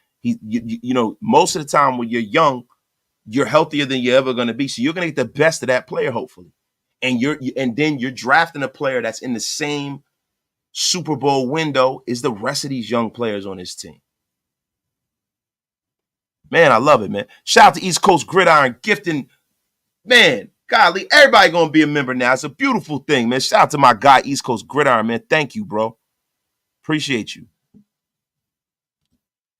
Most of the time when you're young, you're healthier than you're ever going to be. So you're going to get the best of that player, hopefully. And then you're drafting a player that's in the same Super Bowl window as the rest of these young players on his team. Man, I love it, man. Shout out to East Coast Gridiron gifting. Man, golly, everybody going to be a member now. It's a beautiful thing, man. Shout out to my guy, East Coast Gridiron, man. Thank you, bro. Appreciate you.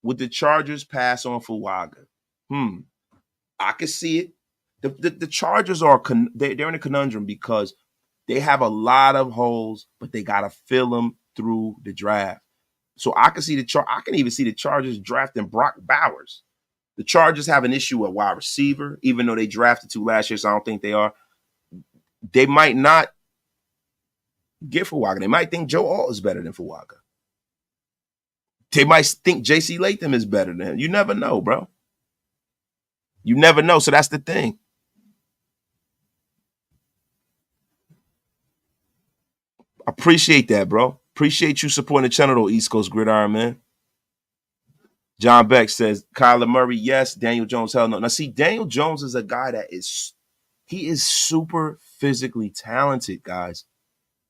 Would the Chargers pass on Fuaga? I can see it. The Chargers they're in a conundrum because they have a lot of holes, but they got to fill them through the draft. So I can see I can even see the Chargers drafting Brock Bowers. The Chargers have an issue at wide receiver, even though they drafted 2 last year, so I don't think they are. They might not get Fuaga. They might think Joe Alt is better than Fuaga. They might think J.C. Latham is better than him. You never know, bro. You never know. So that's the thing. Appreciate that, bro. Appreciate you supporting the channel, though, East Coast Gridiron, man. John Beck says, Kyler Murray, yes. Daniel Jones, hell no. Now, see, Daniel Jones is a guy that is super physically talented, guys.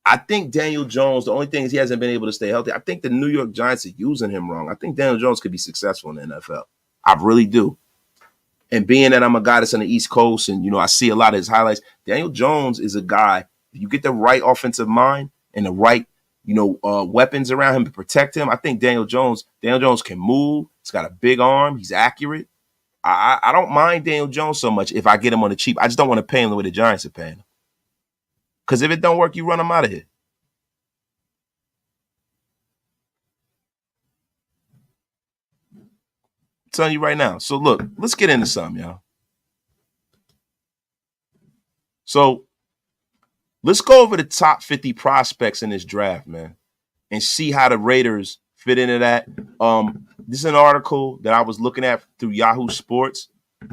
I think Daniel Jones, the only thing is he hasn't been able to stay healthy. I think the New York Giants are using him wrong. I think Daniel Jones could be successful in the NFL. I really do. And being that I'm a guy that's on the East Coast and, I see a lot of his highlights, Daniel Jones is a guy, if you get the right offensive mind and the right, weapons around him to protect him, I think Daniel Jones can move. He's got a big arm. He's accurate. I don't mind Daniel Jones so much if I get him on the cheap. I just don't want to pay him the way the Giants are paying him. Because if it don't work, you run him out of here. I'm telling you right now. So look, let's get into something, y'all. So let's go over the top 50 prospects in this draft, man, and see how the Raiders fit into that. This is an article that I was looking at through Yahoo Sports.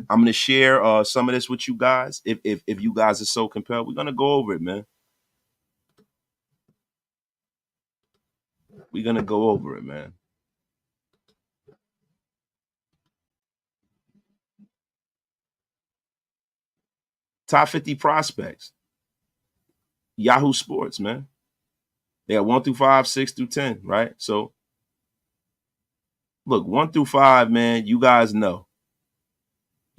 I'm going to share some of this with you guys. If you guys are so compelled, we're going to go over it, man. We're going to go over it, man. Top 50 prospects. Yahoo Sports, man. They got 1 through 5, 6 through 10, right? So, look, 1 through 5, man, you guys know.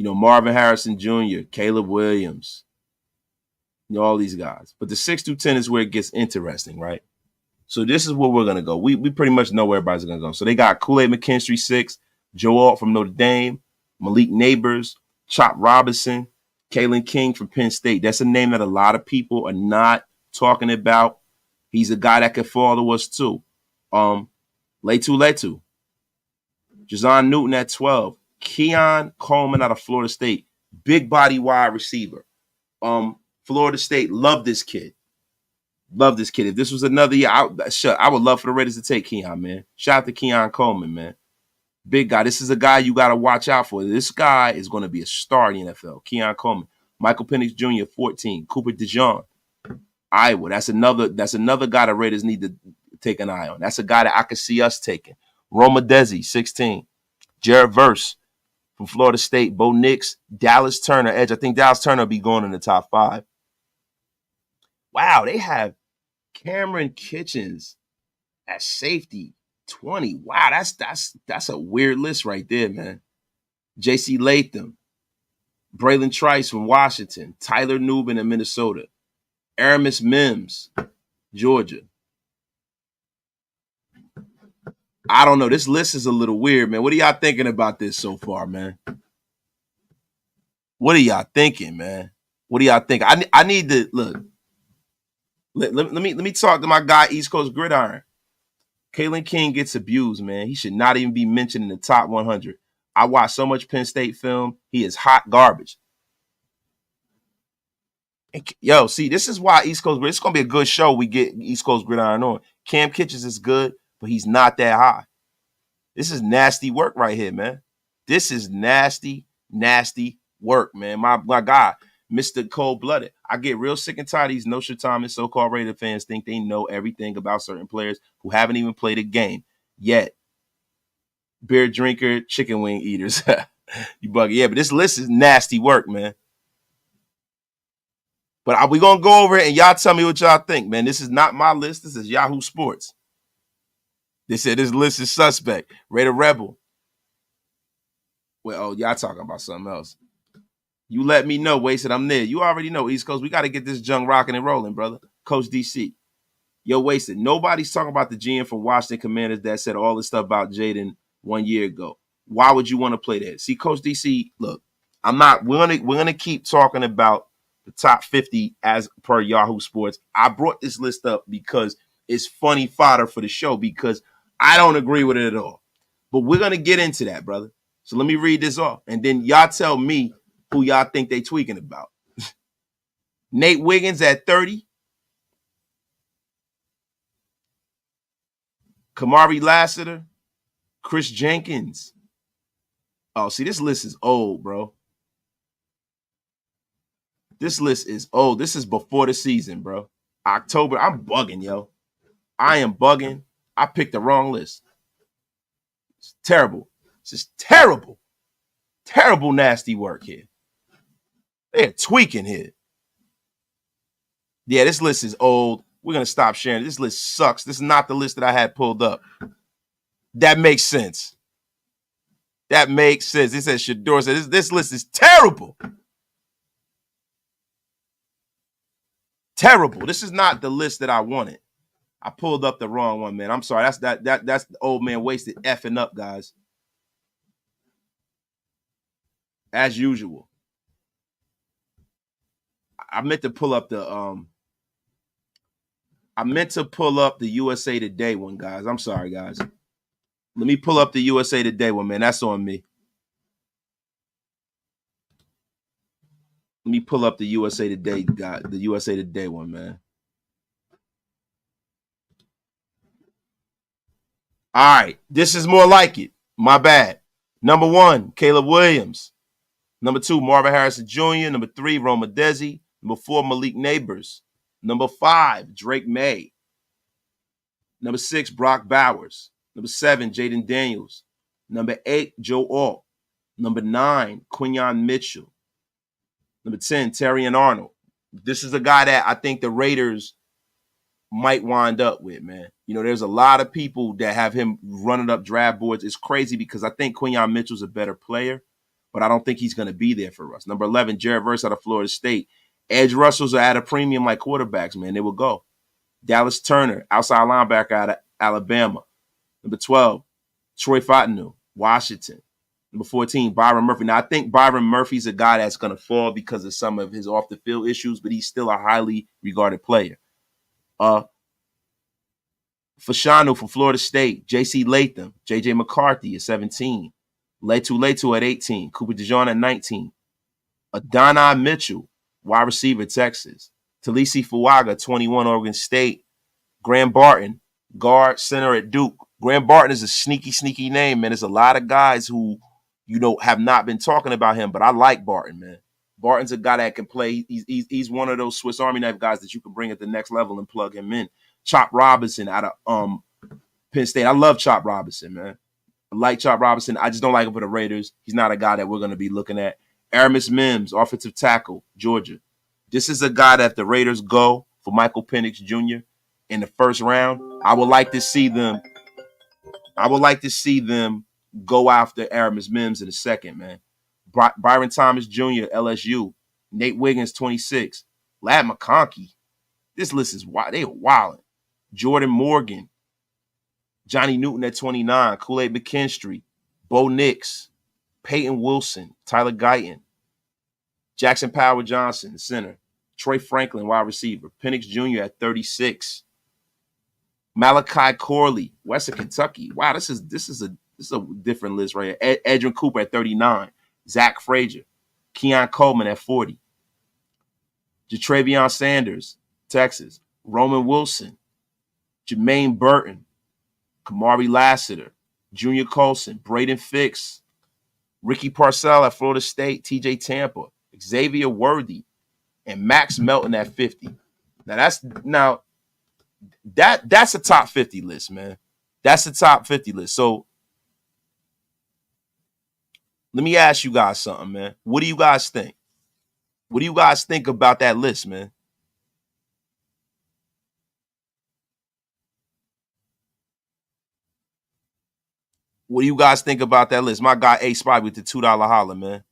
Marvin Harrison Jr., Caleb Williams, all these guys. But the 6 through 10 is where it gets interesting, right? So this is where we're going to go. We pretty much know where everybody's going to go. So they got Kool-Aid McKinstry, 6, Joe Alt from Notre Dame, Malik Neighbors, Chop Robinson, Kalen King from Penn State. That's a name that a lot of people are not talking about. He's a guy that could follow us too. Letu. Jazon Newton at 12. Keon Coleman out of Florida State. Big body wide receiver. Florida State, love this kid. Love this kid. If this was another year, I would love for the Raiders to take Keon, man. Shout out to Keon Coleman, man. Big guy. This is a guy you got to watch out for. This guy is going to be a star in the NFL. Keon Coleman. Michael Penix Jr., 14. Cooper DeJean, Iowa. That's another guy the Raiders need to take an eye on. That's a guy that I could see us taking. Roma Desi, 16. Jared Verse from Florida State. Bo Nix, Dallas Turner, edge. I think Dallas Turner will be going in the top 5. Wow, they have Cameron Kitchens at safety, 20. Wow, that's a weird list right there, man. J.C. Latham, Braylon Trice from Washington, Tyler Nubin in Minnesota, Aramis Mims, Georgia. I don't know. This list is a little weird, man. What are y'all thinking about this so far, man? What are y'all thinking, man? What do y'all think? I need to look. Let me talk to my guy, East Coast Gridiron. Kalen King gets abused, man. He should not even be mentioned in the top 100. I watched so much Penn State film. He is hot garbage. Yo, see, this is why East Coast Gridiron, it's going to be a good show we get East Coast Gridiron on. Cam Kitchens is good, but he's not that high. This is nasty work right here, man. This is nasty work, man. My guy, Mr. Cold-Blooded. I get real sick and tired of these Nostradamus so-called Raider fans think they know everything about certain players who haven't even played a game yet. Beer drinker, chicken wing eaters. You buggy. Yeah, but this list is nasty work, man. But we going to go over it and y'all tell me what y'all think, man. This is not my list. This is Yahoo Sports. They said this list is suspect. Raider Rebel. Well, y'all talking about something else. You let me know, Wasted. I'm there. You already know, East Coast. We got to get this junk rocking and rolling, brother. Coach DC. Yo, Wasted. Nobody's talking about the GM from Washington Commanders that said all this stuff about Jayden 1 year ago. Why would you want to play that? See, Coach DC, look, we're gonna keep talking about the top 50 as per Yahoo Sports. I brought this list up because is funny fodder for the show because I don't agree with it at all. But we're going to get into that, brother. So let me read this off. And then y'all tell me who y'all think they tweaking about. Nate Wiggins at 30. Kamari Lassiter. Chris Jenkins. Oh, see, this list is old, bro. This list is old. This is before the season, bro. October. I'm bugging, yo. I am bugging. I picked the wrong list. It's terrible. This is terrible. Terrible, nasty work here. They're tweaking here. Yeah, this list is old. We're going to stop sharing. This list sucks. This is not the list that I had pulled up. That makes sense. That makes sense. It says Shador said this list is terrible. Terrible. This is not the list that I wanted. I pulled up the wrong one, man. I'm sorry. That's the old man wasted effing up, guys. As usual. I meant to pull up the USA Today one, guys. I'm sorry, guys. Let me pull up the USA Today one, man. That's on me. Let me pull up the USA Today guy, the USA Today one, man. All right, this is more like it. My bad. Number 1, Caleb Williams. Number 2, Marvin Harrison Jr. Number 3, Roma Desi. Number 4, Malik Neighbors. Number 5, Drake May. Number 6, Brock Bowers. Number 7, Jayden Daniels. Number 8, Joe Alt. Number 9, Quinyon Mitchell. Number 10, Terrion Arnold. This is a guy that I think the Raiders might wind up with, man. You know, there's a lot of people that have him running up draft boards. It's crazy because I think Quinyon Mitchell's a better player, but I don't think he's going to be there for us. Number 11, Jared Verse out of Florida State. Edge rushers are at a premium like quarterbacks, man. They will go. Dallas Turner, outside linebacker out of Alabama. Number 12, Troy Fautanu, Washington. Number 14, Byron Murphy. Now, I think Byron Murphy's a guy that's going to fall because of some of his off-the-field issues, but he's still a highly regarded player. Fashanu from Florida State, J.C. Latham, J.J. McCarthy at 17, Letu at 18, Cooper DeJean at 19, Adonai Mitchell, wide receiver, Texas, Taliese Fuaga, 21, Oregon State, Graham Barton, guard, center at Duke. Graham Barton is a sneaky name, man. There's a lot of guys who, you know, have not been talking about him, but I like Barton, man. Barton's a guy that can play. He's one of those Swiss Army knife guys that you can bring at the next level and plug him in. Chop Robinson out of Penn State. I love Chop Robinson, man. I like Chop Robinson. I just don't like him for the Raiders. He's not a guy that we're going to be looking at. Aramis Mims, offensive tackle, Georgia. This is a guy that if the Raiders go for Michael Penix Jr. in the first round, I would like to see them go after Aramis Mims in the second, man. Byron Thomas Jr., LSU. Nate Wiggins, 26. Ladd McConkey. This list is wild. They are wilding. Jordan Morgan. Johnny Newton at 29. Kool-Aid McKinstry. Bo Nix. Peyton Wilson. Tyler Guyton. Jackson Power Johnson, center. Troy Franklin, wide receiver. Penix Jr. at 36. Malachi Corley, Western Kentucky. Wow, this is a different list right here. Edrin Cooper at 39. Zach Frazier. Keon Coleman at 40. Jatravion Sanders, Texas. Roman Wilson. Jermaine Burton. Kamari Lassiter. Junior Colson. Braden Fix. Ricky Parcell at Florida State. TJ Tampa. Xavier Worthy. And Max Melton at 50. Now that's a top 50 list, man. That's a top 50 list. So let me ask you guys something, man. What do you guys think? What do you guys think about that list, man? What do you guys think about that list? My guy A Spy with the $2 holler, man.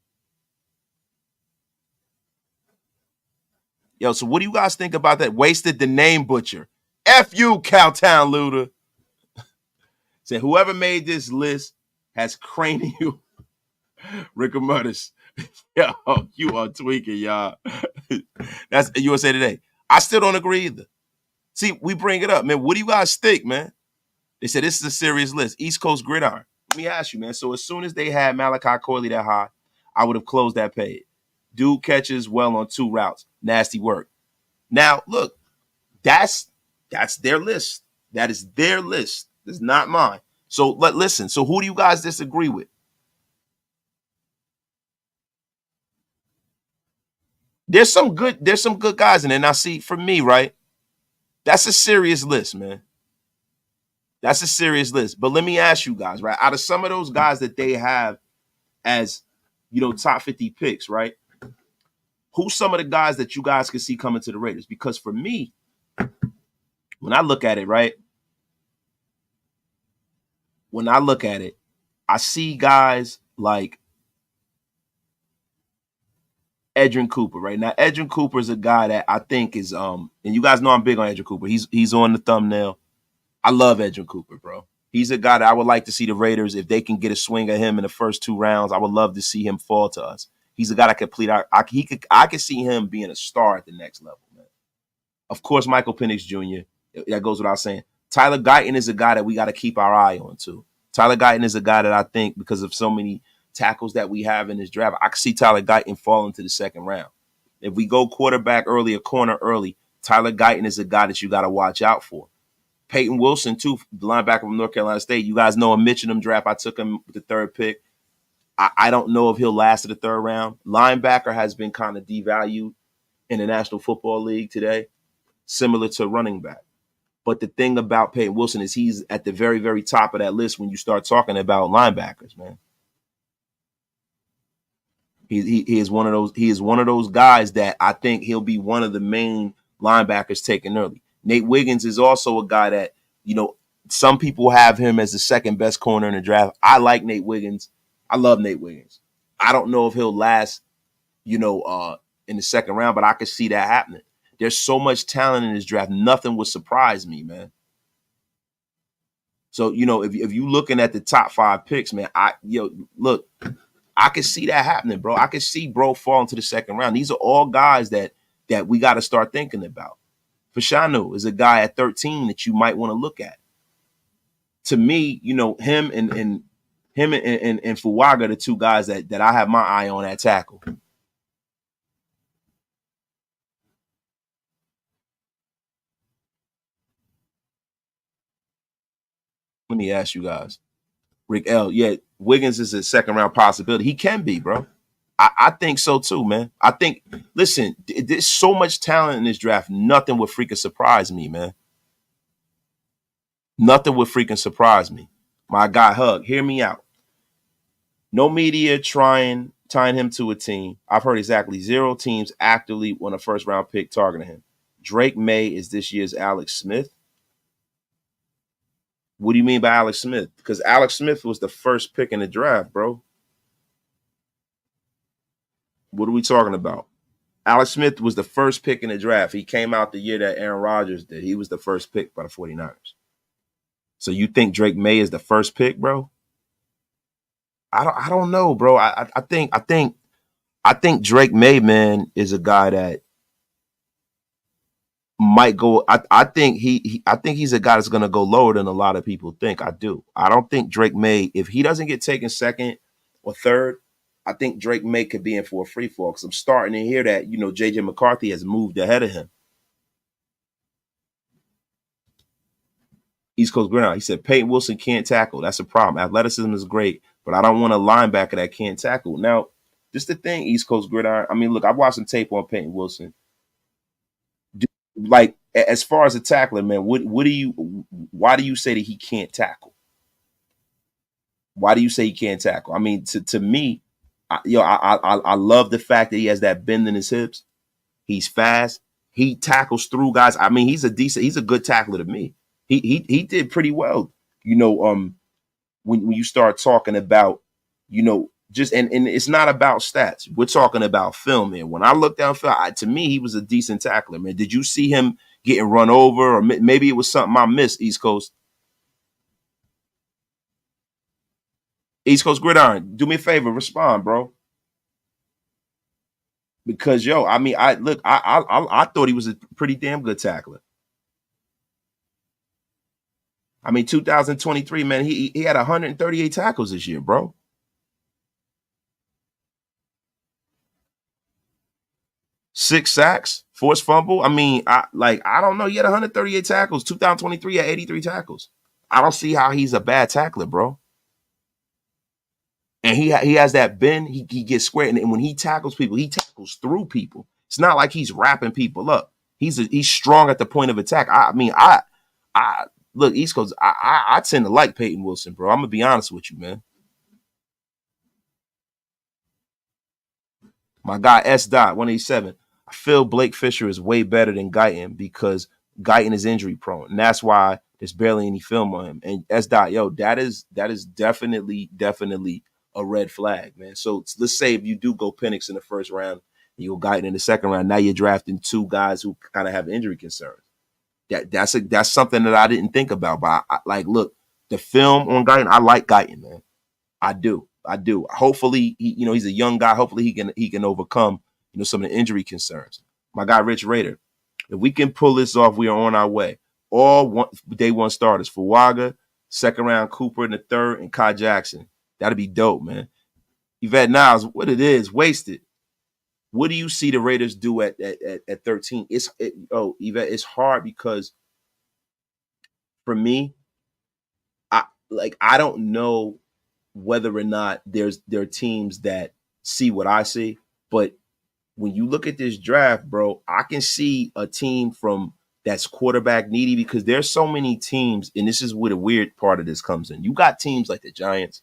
Yo, so what do you guys think about that? Wasted the name butcher. F you, Cowtown Looter. Said whoever made this list has cranial rigor mortis. Yo, you are tweaking, y'all. That's USA Today. I still don't agree either. See, we bring it up, man. What do you guys think, man? They said this is a serious list. East Coast Gridiron. Let me ask you, man. So as soon as they had Malachi Corley that high, I would have closed that page. Dude catches well on 2 routes. Nasty work. Now, look, that's their list. That is their list. It's not mine. So listen. So who do you guys disagree with? There's some good guys in there. Now, see, for me, right? That's a serious list, man. That's a serious list. But let me ask you guys, right? Out of some of those guys that they have as, top 50 picks, right? Who's some of the guys that you guys can see coming to the Raiders? Because for me, when I look at it, right? When I look at it, I see guys like Edrin Cooper, right? Now, Edrin Cooper is a guy that I think is and you guys know I'm big on Edrin Cooper. He's on the thumbnail. I love Edrin Cooper, bro. He's a guy that I would like to see the Raiders, if they can get a swing at him in the first 2 rounds, I would love to see him fall to us. He's a guy that complete. I could see him being a star at the next level, man. Of course, Michael Penix Jr. That goes without saying. Tyler Guyton is a guy that we got to keep our eye on too. Tyler Guyton is a guy that I think, because of so many tackles that we have in this draft, I could see Tyler Guyton falling to the second round. If we go quarterback early or corner early, Tyler Guyton is a guy that you got to watch out for. Peyton Wilson, too, the linebacker from North Carolina State. You guys know a Mitchell draft. I took him with the 3rd pick. I don't know if he'll last to the 3rd round. Linebacker has been kind of devalued in the National Football League today, similar to running back. But the thing about Peyton Wilson is he's at the very, very top of that list when you start talking about linebackers, man. He is one of those. He is one of those guys that I think he'll be one of the main linebackers taken early. Nate Wiggins is also a guy that, some people have him as the 2nd best corner in the draft. I like Nate Wiggins. I love Nate Wiggins. I don't know if he'll last, in the 2nd round, but I could see that happening. There's so much talent in this draft. Nothing would surprise me, man. So, if you looking at the top 5 picks, man, look, I could see that happening, bro. I could see bro falling to the 2nd round. These are all guys that we got to start thinking about. Fashanu is a guy at 13 that you might want to look at. To me, him and Fuaga, the 2 guys that I have my eye on at tackle. Let me ask you guys. Rick L. Yeah, Wiggins is a 2nd round possibility. He can be, bro. I think so too, man. I think, listen, there's so much talent in this draft. Nothing would freaking surprise me, man. Nothing would freaking surprise me. My guy Hug, hear me out. No media tying him to a team. I've heard exactly 0 teams actively want a 1st round pick targeting him. Drake May is this year's Alex Smith. What do you mean by Alex Smith? Because Alex Smith was the 1st pick in the draft, bro. What are we talking about? Alex Smith was the 1st pick in the draft. He came out the year that Aaron Rodgers did. He was the 1st pick by the 49ers. So you think Drake May is the 1st pick, bro? I don't know, bro. I think Drake May, man, is a guy that might go. I think he's a guy that's gonna go lower than a lot of people think. I do. I don't think Drake May, if he doesn't get taken 2nd or 3rd, I think Drake May could be in for a free fall, because I'm starting to hear that, JJ McCarthy has moved ahead of him. East Coast Gridiron. He said Peyton Wilson can't tackle. That's a problem. Athleticism is great, but I don't want a linebacker that can't tackle. Now, just the thing, East Coast Gridiron. I mean, look, I've watched some tape on Peyton Wilson. Like, as far as a tackler, man, why do you say that he can't tackle? Why do you say he can't tackle? I mean, to me, I love the fact that he has that bend in his hips. He's fast. He tackles through guys. I mean, he's a good tackler to me. He did pretty well. When you start talking about, just and it's not about stats. We're talking about film here. When I look down film, to me, he was a decent tackler, man. Did you see him getting run over, or maybe it was something I missed? East Coast Gridiron, do me a favor, respond, bro. Because I mean, I thought he was a pretty damn good tackler. I mean, 2023, man, he had 138 tackles this year, bro. 6 sacks, forced fumble. I mean, I don't know. He had 138 tackles. 2023 had 83 tackles. I don't see how he's a bad tackler, bro. And he has that bend. He gets square, and when he tackles people, he tackles through people. It's not like he's wrapping people up. He's strong at the point of attack. I mean, I look, East Coast. I tend to like Peyton Wilson, bro. I'm gonna be honest with you, man. My guy S. Dot 187. I feel Blake Fisher is way better than Guyton because Guyton is injury prone, and that's why there's barely any film on him. And S. Dot, yo, that is definitely a red flag, man. So let's say if you do go Penix in the first round, and you go Guyton in the second round, now you're drafting two guys who kind of have injury concerns. That's something that I didn't think about. But like, look, the film on Guyton, I like Guyton, man. I do. Hopefully, he's a young guy. Hopefully, he can overcome some of the injury concerns. My guy Rich Raider, if we can pull this off, we are on our way. All day one starters: Fuaga, second round Cooper in the third, and Kai Jackson. That'd be dope, man. Yvette Niles, what it is, wasted. What do you see the Raiders do at 13? Yvette, it's hard because for me, I don't know whether or not there are teams that see what I see, but when you look at this draft, bro, I can see a team that's quarterback needy because there's so many teams, and this is where the weird part of this comes in. You got teams like the Giants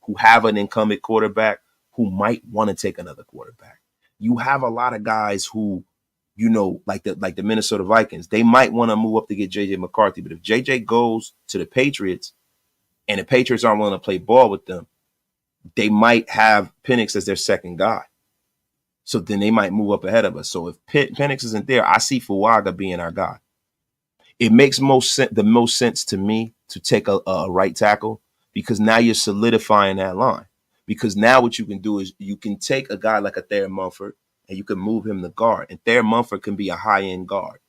who have an incumbent quarterback who might want to take another quarterback. You have a lot of guys who, like the Minnesota Vikings, they might want to move up to get JJ McCarthy. But if JJ goes to the Patriots and the Patriots aren't willing to play ball with them, they might have Penix as their second guy. So then they might move up ahead of us. So if Penix isn't there, I see Fuaga being our guy. It makes the most sense to me to take a right tackle because now you're solidifying that line. Because now what you can do is you can take a guy like a Thayer Munford and you can move him to guard. And Thayer Munford can be a high-end guard.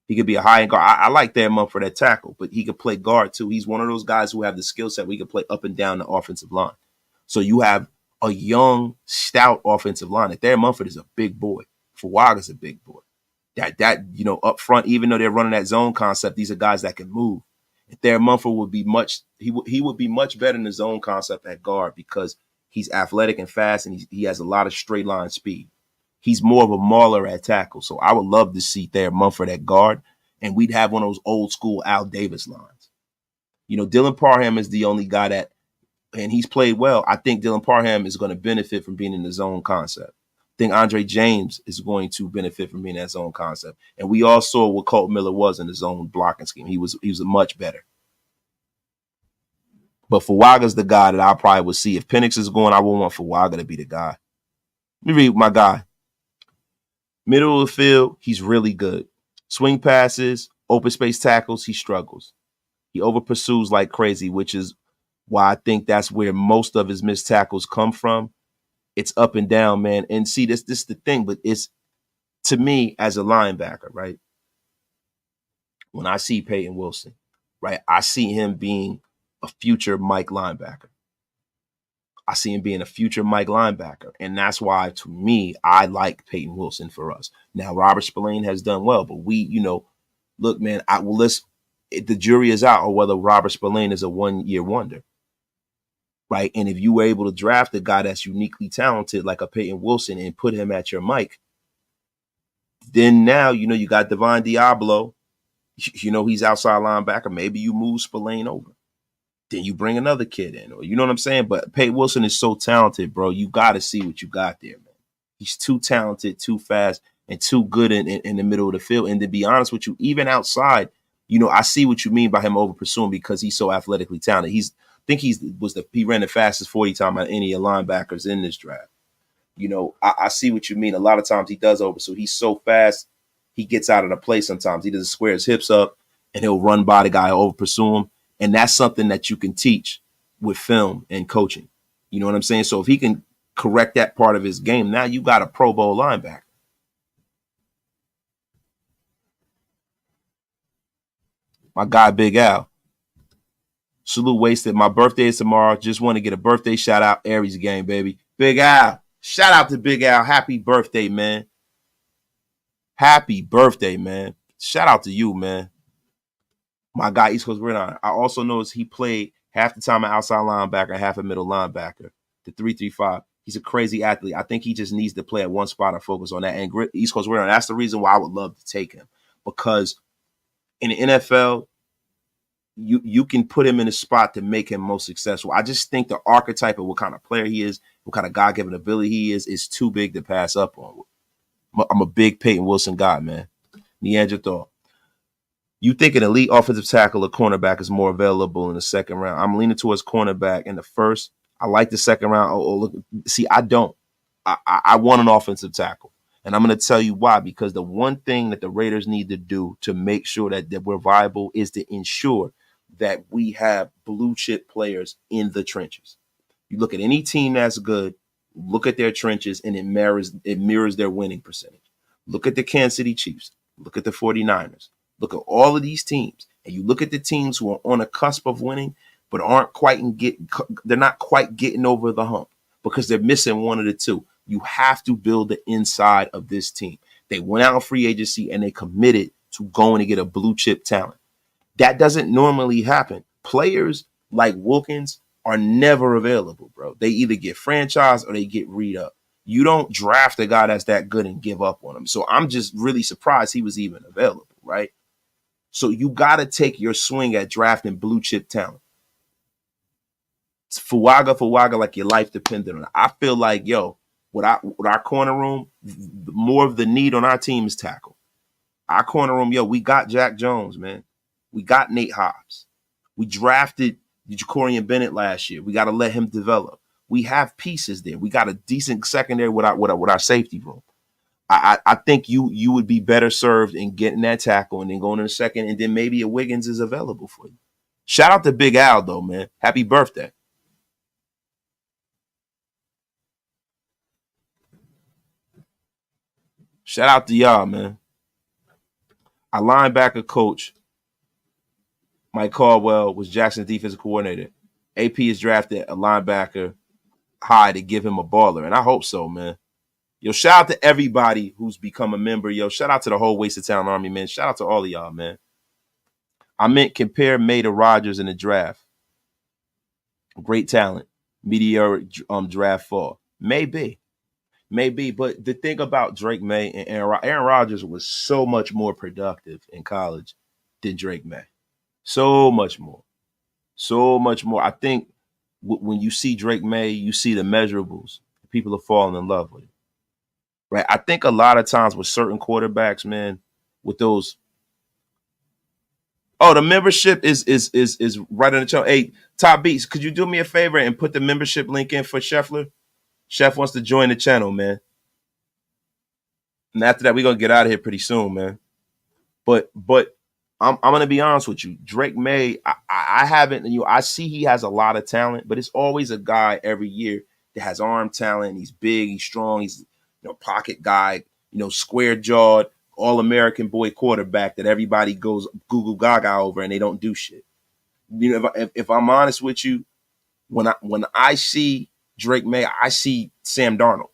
He could be a high-end guard. I like Thayer Munford at tackle, but he could play guard too. He's one of those guys who have the skill set where he can play up and down the offensive line. So you have a young, stout offensive line. And Thayer Munford is a big boy. Fuaga's a big boy. That up front, even though they're running that zone concept, these are guys that can move. And Thayer Munford would be he would be much better in the zone concept at guard because he's athletic and fast and he has a lot of straight line speed. He's more of a mauler at tackle. So I would love to see Thayer Munford at guard, and we'd have one of those old school Al Davis lines. Dylan Parham is the only guy and he's played well. I think Dylan Parham is going to benefit from being in the zone concept. I think Andre James is going to benefit from being in that zone concept. And we all saw what Colt Miller was in the zone blocking scheme. He was much better. But Fuaga's the guy that I probably would see. If Penix is going, I would want Fuaga to be the guy. Let me read my guy. Middle of the field, he's really good. Swing passes, open space tackles, he struggles. He over pursues like crazy, which is why I think that's where most of his missed tackles come from. It's up and down, man. And see, this is the thing, but it's to me as a linebacker, right? When I see Peyton Wilson, right, I see him being a future Mike linebacker. I see him being a future Mike linebacker. And that's why, to me, I like Peyton Wilson for us. Now, Robert Spillane has done well, but look, man, the jury is out on whether Robert Spillane is a one-year wonder. Right. And if you were able to draft a guy that's uniquely talented like a Peyton Wilson and put him at your Mike, then now, you got Devon Diablo, he's outside linebacker. Maybe you move Spillane over. Then you bring another kid in, or you know what I'm saying? But Peyton Wilson is so talented, bro. You got to see what you got there, man. He's too talented, too fast, and too good in the middle of the field. And to be honest with you, even outside, I see what you mean by him over pursuing because he's so athletically talented. He ran the fastest 40 time out of any of the linebackers in this draft. I see what you mean. A lot of times he does over. So he's so fast, he gets out of the play sometimes. He doesn't square his hips up and he'll run by the guy, over pursue him. And that's something that you can teach with film and coaching. You know what I'm saying? So if he can correct that part of his game, now you got a Pro Bowl linebacker. My guy, Big Al. Salute Wasted. My birthday is tomorrow. Just want to get a birthday shout out. Aries game, baby. Big Al. Shout out to Big Al. Happy birthday, man. Happy birthday, man. Shout out to you, man. My guy, East Coast Gridiron. I also noticed he played half the time an outside linebacker, half a middle linebacker. The 3-3-5. He's a crazy athlete. I think he just needs to play at one spot and focus on that. And East Coast Gridiron, that's the reason why I would love to take him. Because in the NFL, you can put him in a spot to make him most successful. I just think the archetype of what kind of player he is, what kind of God-given ability he is too big to pass up on. I'm a big Peyton Wilson guy, man. Neanderthal. You think an elite offensive tackle or cornerback is more available in the second round? I'm leaning towards cornerback in the first. I like the second round. Look, see, I don't. I want an offensive tackle. And I'm going to tell you why. Because the one thing that the Raiders need to do to make sure that we're viable is to ensure that we have blue chip players in the trenches. You look at any team that's good, look at their trenches, and it mirrors their winning percentage. Look at the Kansas City Chiefs. Look at the 49ers. Look at all of these teams, and you look at the teams who are on the cusp of winning, but they're not quite getting over the hump because they're missing one of the two. You have to build the inside of this team. They went out on free agency and they committed to going to get a blue chip talent. That doesn't normally happen. Players like Wilkins are never available, bro. They either get franchised or they get read up. You don't draft a guy that's that good and give up on him. So I'm just really surprised he was even available, right? So you got to take your swing at drafting blue chip talent. It's Fuaga, like your life depended on it. I feel like, with our corner room, more of the need on our team is tackle. Our corner room, we got Jack Jones, man. We got Nate Hobbs. We drafted Jacorian Bennett last year. We got to let him develop. We have pieces there. We got a decent secondary with our safety room. I think you would be better served in getting that tackle and then going in a second, and then maybe a Wiggins is available for you. Shout out to Big Al, though, man. Happy birthday. Shout out to y'all, man. Our linebacker coach, Mike Caldwell, was Jackson's defensive coordinator. AP has drafted a linebacker high to give him a baller, and I hope so, man. Shout out to everybody who's become a member. Shout out to the whole Wasted Town Army, man. Shout out to all of y'all, man. I meant compare May to Rodgers in the draft. Great talent. Meteoric draft fall. Maybe. But the thing about Drake May and Aaron Rodgers was so much more productive in college than Drake May. So much more. I think when you see Drake May, you see the measurables. People are falling in love with it. Right? I think a lot of times with certain quarterbacks, man, with those. Oh, the membership is right on the channel. Hey, Top Beats, could you do me a favor and put the membership link in for Scheffler? Chef wants to join the channel, man. And after that, we're gonna get out of here pretty soon, man. But I'm gonna be honest with you. Drake May, I haven't, I see he has a lot of talent, but it's always a guy every year that has arm talent. He's big, he's strong, he's pocket guy, square jawed, all-American boy quarterback that everybody goes Google Gaga over and they don't do shit. If I'm honest with you, when I see Drake May, I see Sam Darnold.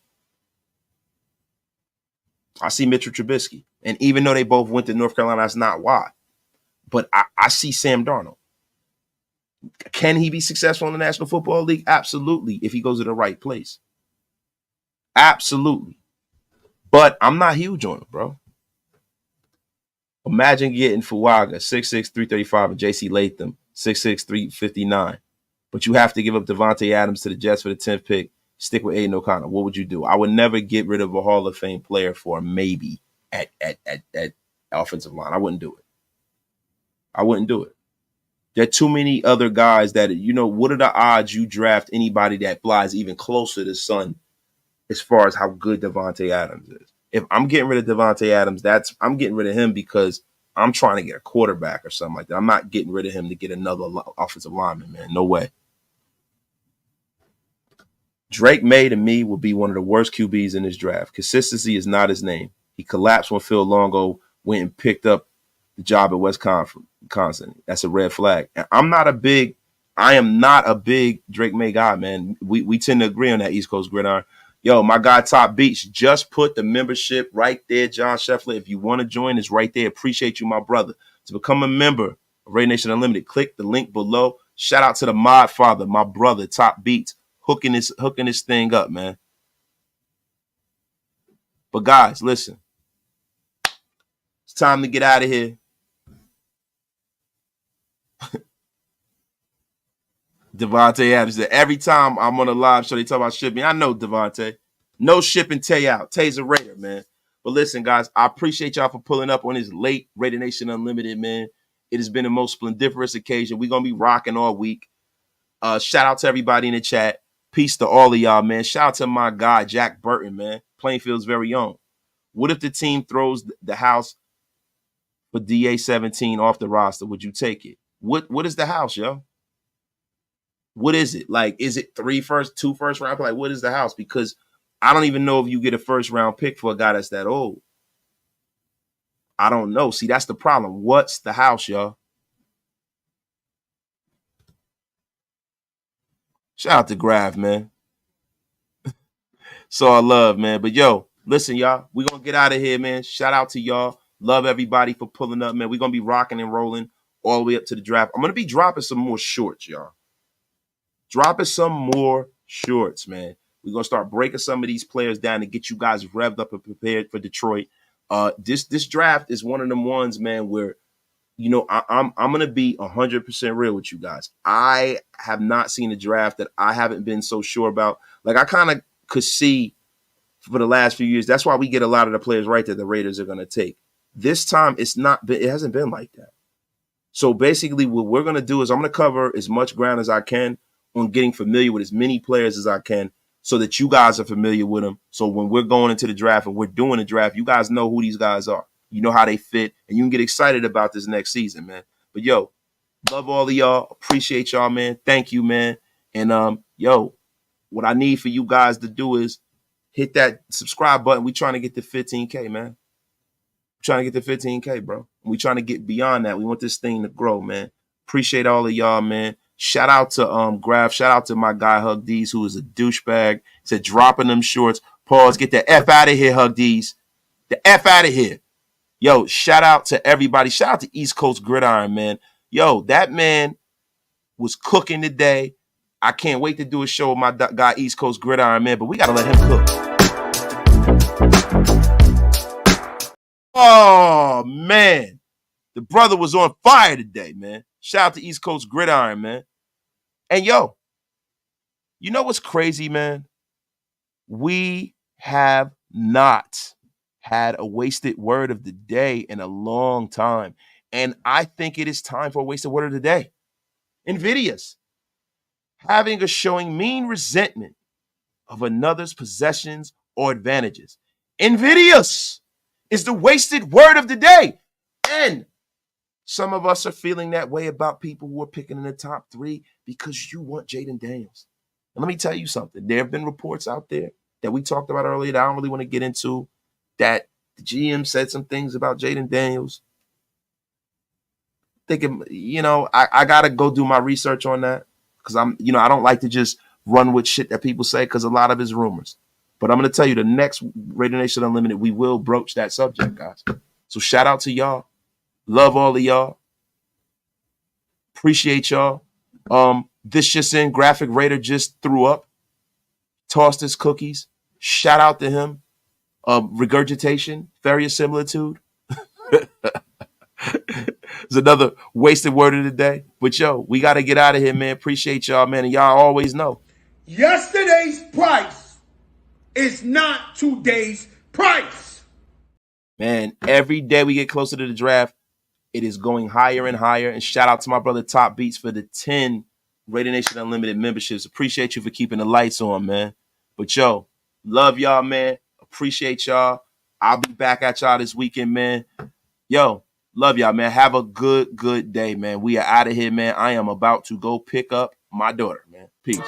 I see Mitchell Trubisky. And even though they both went to North Carolina, that's not why. But I see Sam Darnold. Can he be successful in the National Football League? Absolutely, if he goes to the right place. Absolutely. But I'm not huge on him, bro. Imagine getting Fuaga, 6'6", 335, and J.C. Latham, 6'6", 359. But you have to give up Devontae Adams to the Jets for the 10th pick, stick with Aiden O'Connell. What would you do? I would never get rid of a Hall of Fame player for a maybe at offensive line. I wouldn't do it. There are too many other guys that, what are the odds you draft anybody that flies even closer to Sun as far as how good Devontae Adams is? If I'm getting rid of Devontae Adams, I'm getting rid of him because I'm trying to get a quarterback or something like that. I'm not getting rid of him to get another offensive lineman, man. No way. Drake May, to me, will be one of the worst QBs in this draft. Consistency is not his name. He collapsed when Phil Longo went and picked up the job at Wisconsin. That's a red flag. And I am not a big Drake May guy, man. We tend to agree on that East Coast gridiron. Yo, my guy Top Beach just put the membership right there, John Scheffler. If you want to join, it's right there. Appreciate you, my brother. To become a member of Raider Nation Unlimited, click the link below. Shout out to the mod father, my brother, Top Beats, hooking this thing up, man. But guys, listen. It's time to get out of here. Devontae Adams said, every time I'm on a live show, they talk about shipping. I know, Devontae. No shipping Tay out. Tay's a Raider, man. But listen, guys, I appreciate y'all for pulling up on this late Raider Nation Unlimited, man. It has been the most splendiferous occasion. We're going to be rocking all week. Shout out to everybody in the chat. Peace to all of y'all, man. Shout out to my guy, Jack Burton, man. Plainfield's very own. What if the team throws the house for DA-17 off the roster? Would you take it? What is the house, yo? What is it? Like, is it 2 first round? Like, what is the house? Because I don't even know if you get a first round pick for a guy that's that old. I don't know. See, that's the problem. What's the house, y'all? Shout out to Graf, man. So I love, man. But yo, listen, y'all, we're going to get out of here, man. Shout out to y'all. Love everybody for pulling up, man. We're going to be rocking and rolling all the way up to the draft. I'm going to be dropping some more shorts, y'all. Dropping some more shorts, man. We're going to start breaking some of these players down to get you guys revved up and prepared for Detroit. This draft is one of them ones, man, where, you know, I'm going to be 100% real with you guys. I have not seen a draft that I haven't been so sure about. Like, I kind of could see for the last few years. That's why we get a lot of the players right that the Raiders are going to take. This time, it hasn't been like that. So basically, what we're going to do is I'm going to cover as much ground as I can on getting familiar with as many players as I can so that you guys are familiar with them. So when we're going into the draft and we're doing the draft, you guys know who these guys are. You know how they fit, and you can get excited about this next season, man. But, yo, love all of y'all. Appreciate y'all, man. Thank you, man. And, yo, what I need for you guys to do is hit that subscribe button. We trying to get to 15K, man. Trying to get to 15K, bro. We trying to get beyond that. We want this thing to grow, man. Appreciate all of y'all, man. Shout out to Graf. Shout out to my guy Hug D's, who is a douchebag. He said dropping them shorts. Pause. Get the F out of here, Hug D's. The F out of here. Yo, shout out to everybody. Shout out to East Coast Gridiron, man. Yo, that man was cooking today. I can't wait to do a show with my guy East Coast Gridiron, man, but we got to let him cook. Oh, man. The brother was on fire today, man. Shout out to East Coast Gridiron, man. And, yo, you know what's crazy, man? We have not had a wasted word of the day in a long time. And I think it is time for a wasted word of the day. Invidious. Having or showing mean resentment of another's possessions or advantages. Invidious is the wasted word of the day. And some of us are feeling that way about people who are picking in the top 3 because you want Jayden Daniels. And let me tell you something. There have been reports out there that we talked about earlier that I don't really want to get into, that the GM said some things about Jayden Daniels. Thinking, you know, I got to go do my research on that because I don't like to just run with shit that people say because a lot of it's rumors. But I'm going to tell you, the next Raider Nation Unlimited, we will broach that subject, guys. So shout out to y'all. Love all of y'all. Appreciate y'all. This just in, Graphic Raider just threw up. Tossed his cookies. Shout out to him. Regurgitation. Verisimilitude. It's another wasted word of the day. But, yo, we got to get out of here, man. Appreciate y'all, man. And y'all always know. Yesterday's price is not today's price. Man, every day we get closer to the draft, it is going higher and higher. And shout out to my brother Top Beats for the 10 Raider Nation Unlimited memberships. Appreciate you for keeping the lights on, man. But, yo, love y'all, man. Appreciate y'all. I'll be back at y'all this weekend, man. Yo, love y'all, man. Have a good day, man. We are out of here, man. I am about to go pick up my daughter, man. Peace.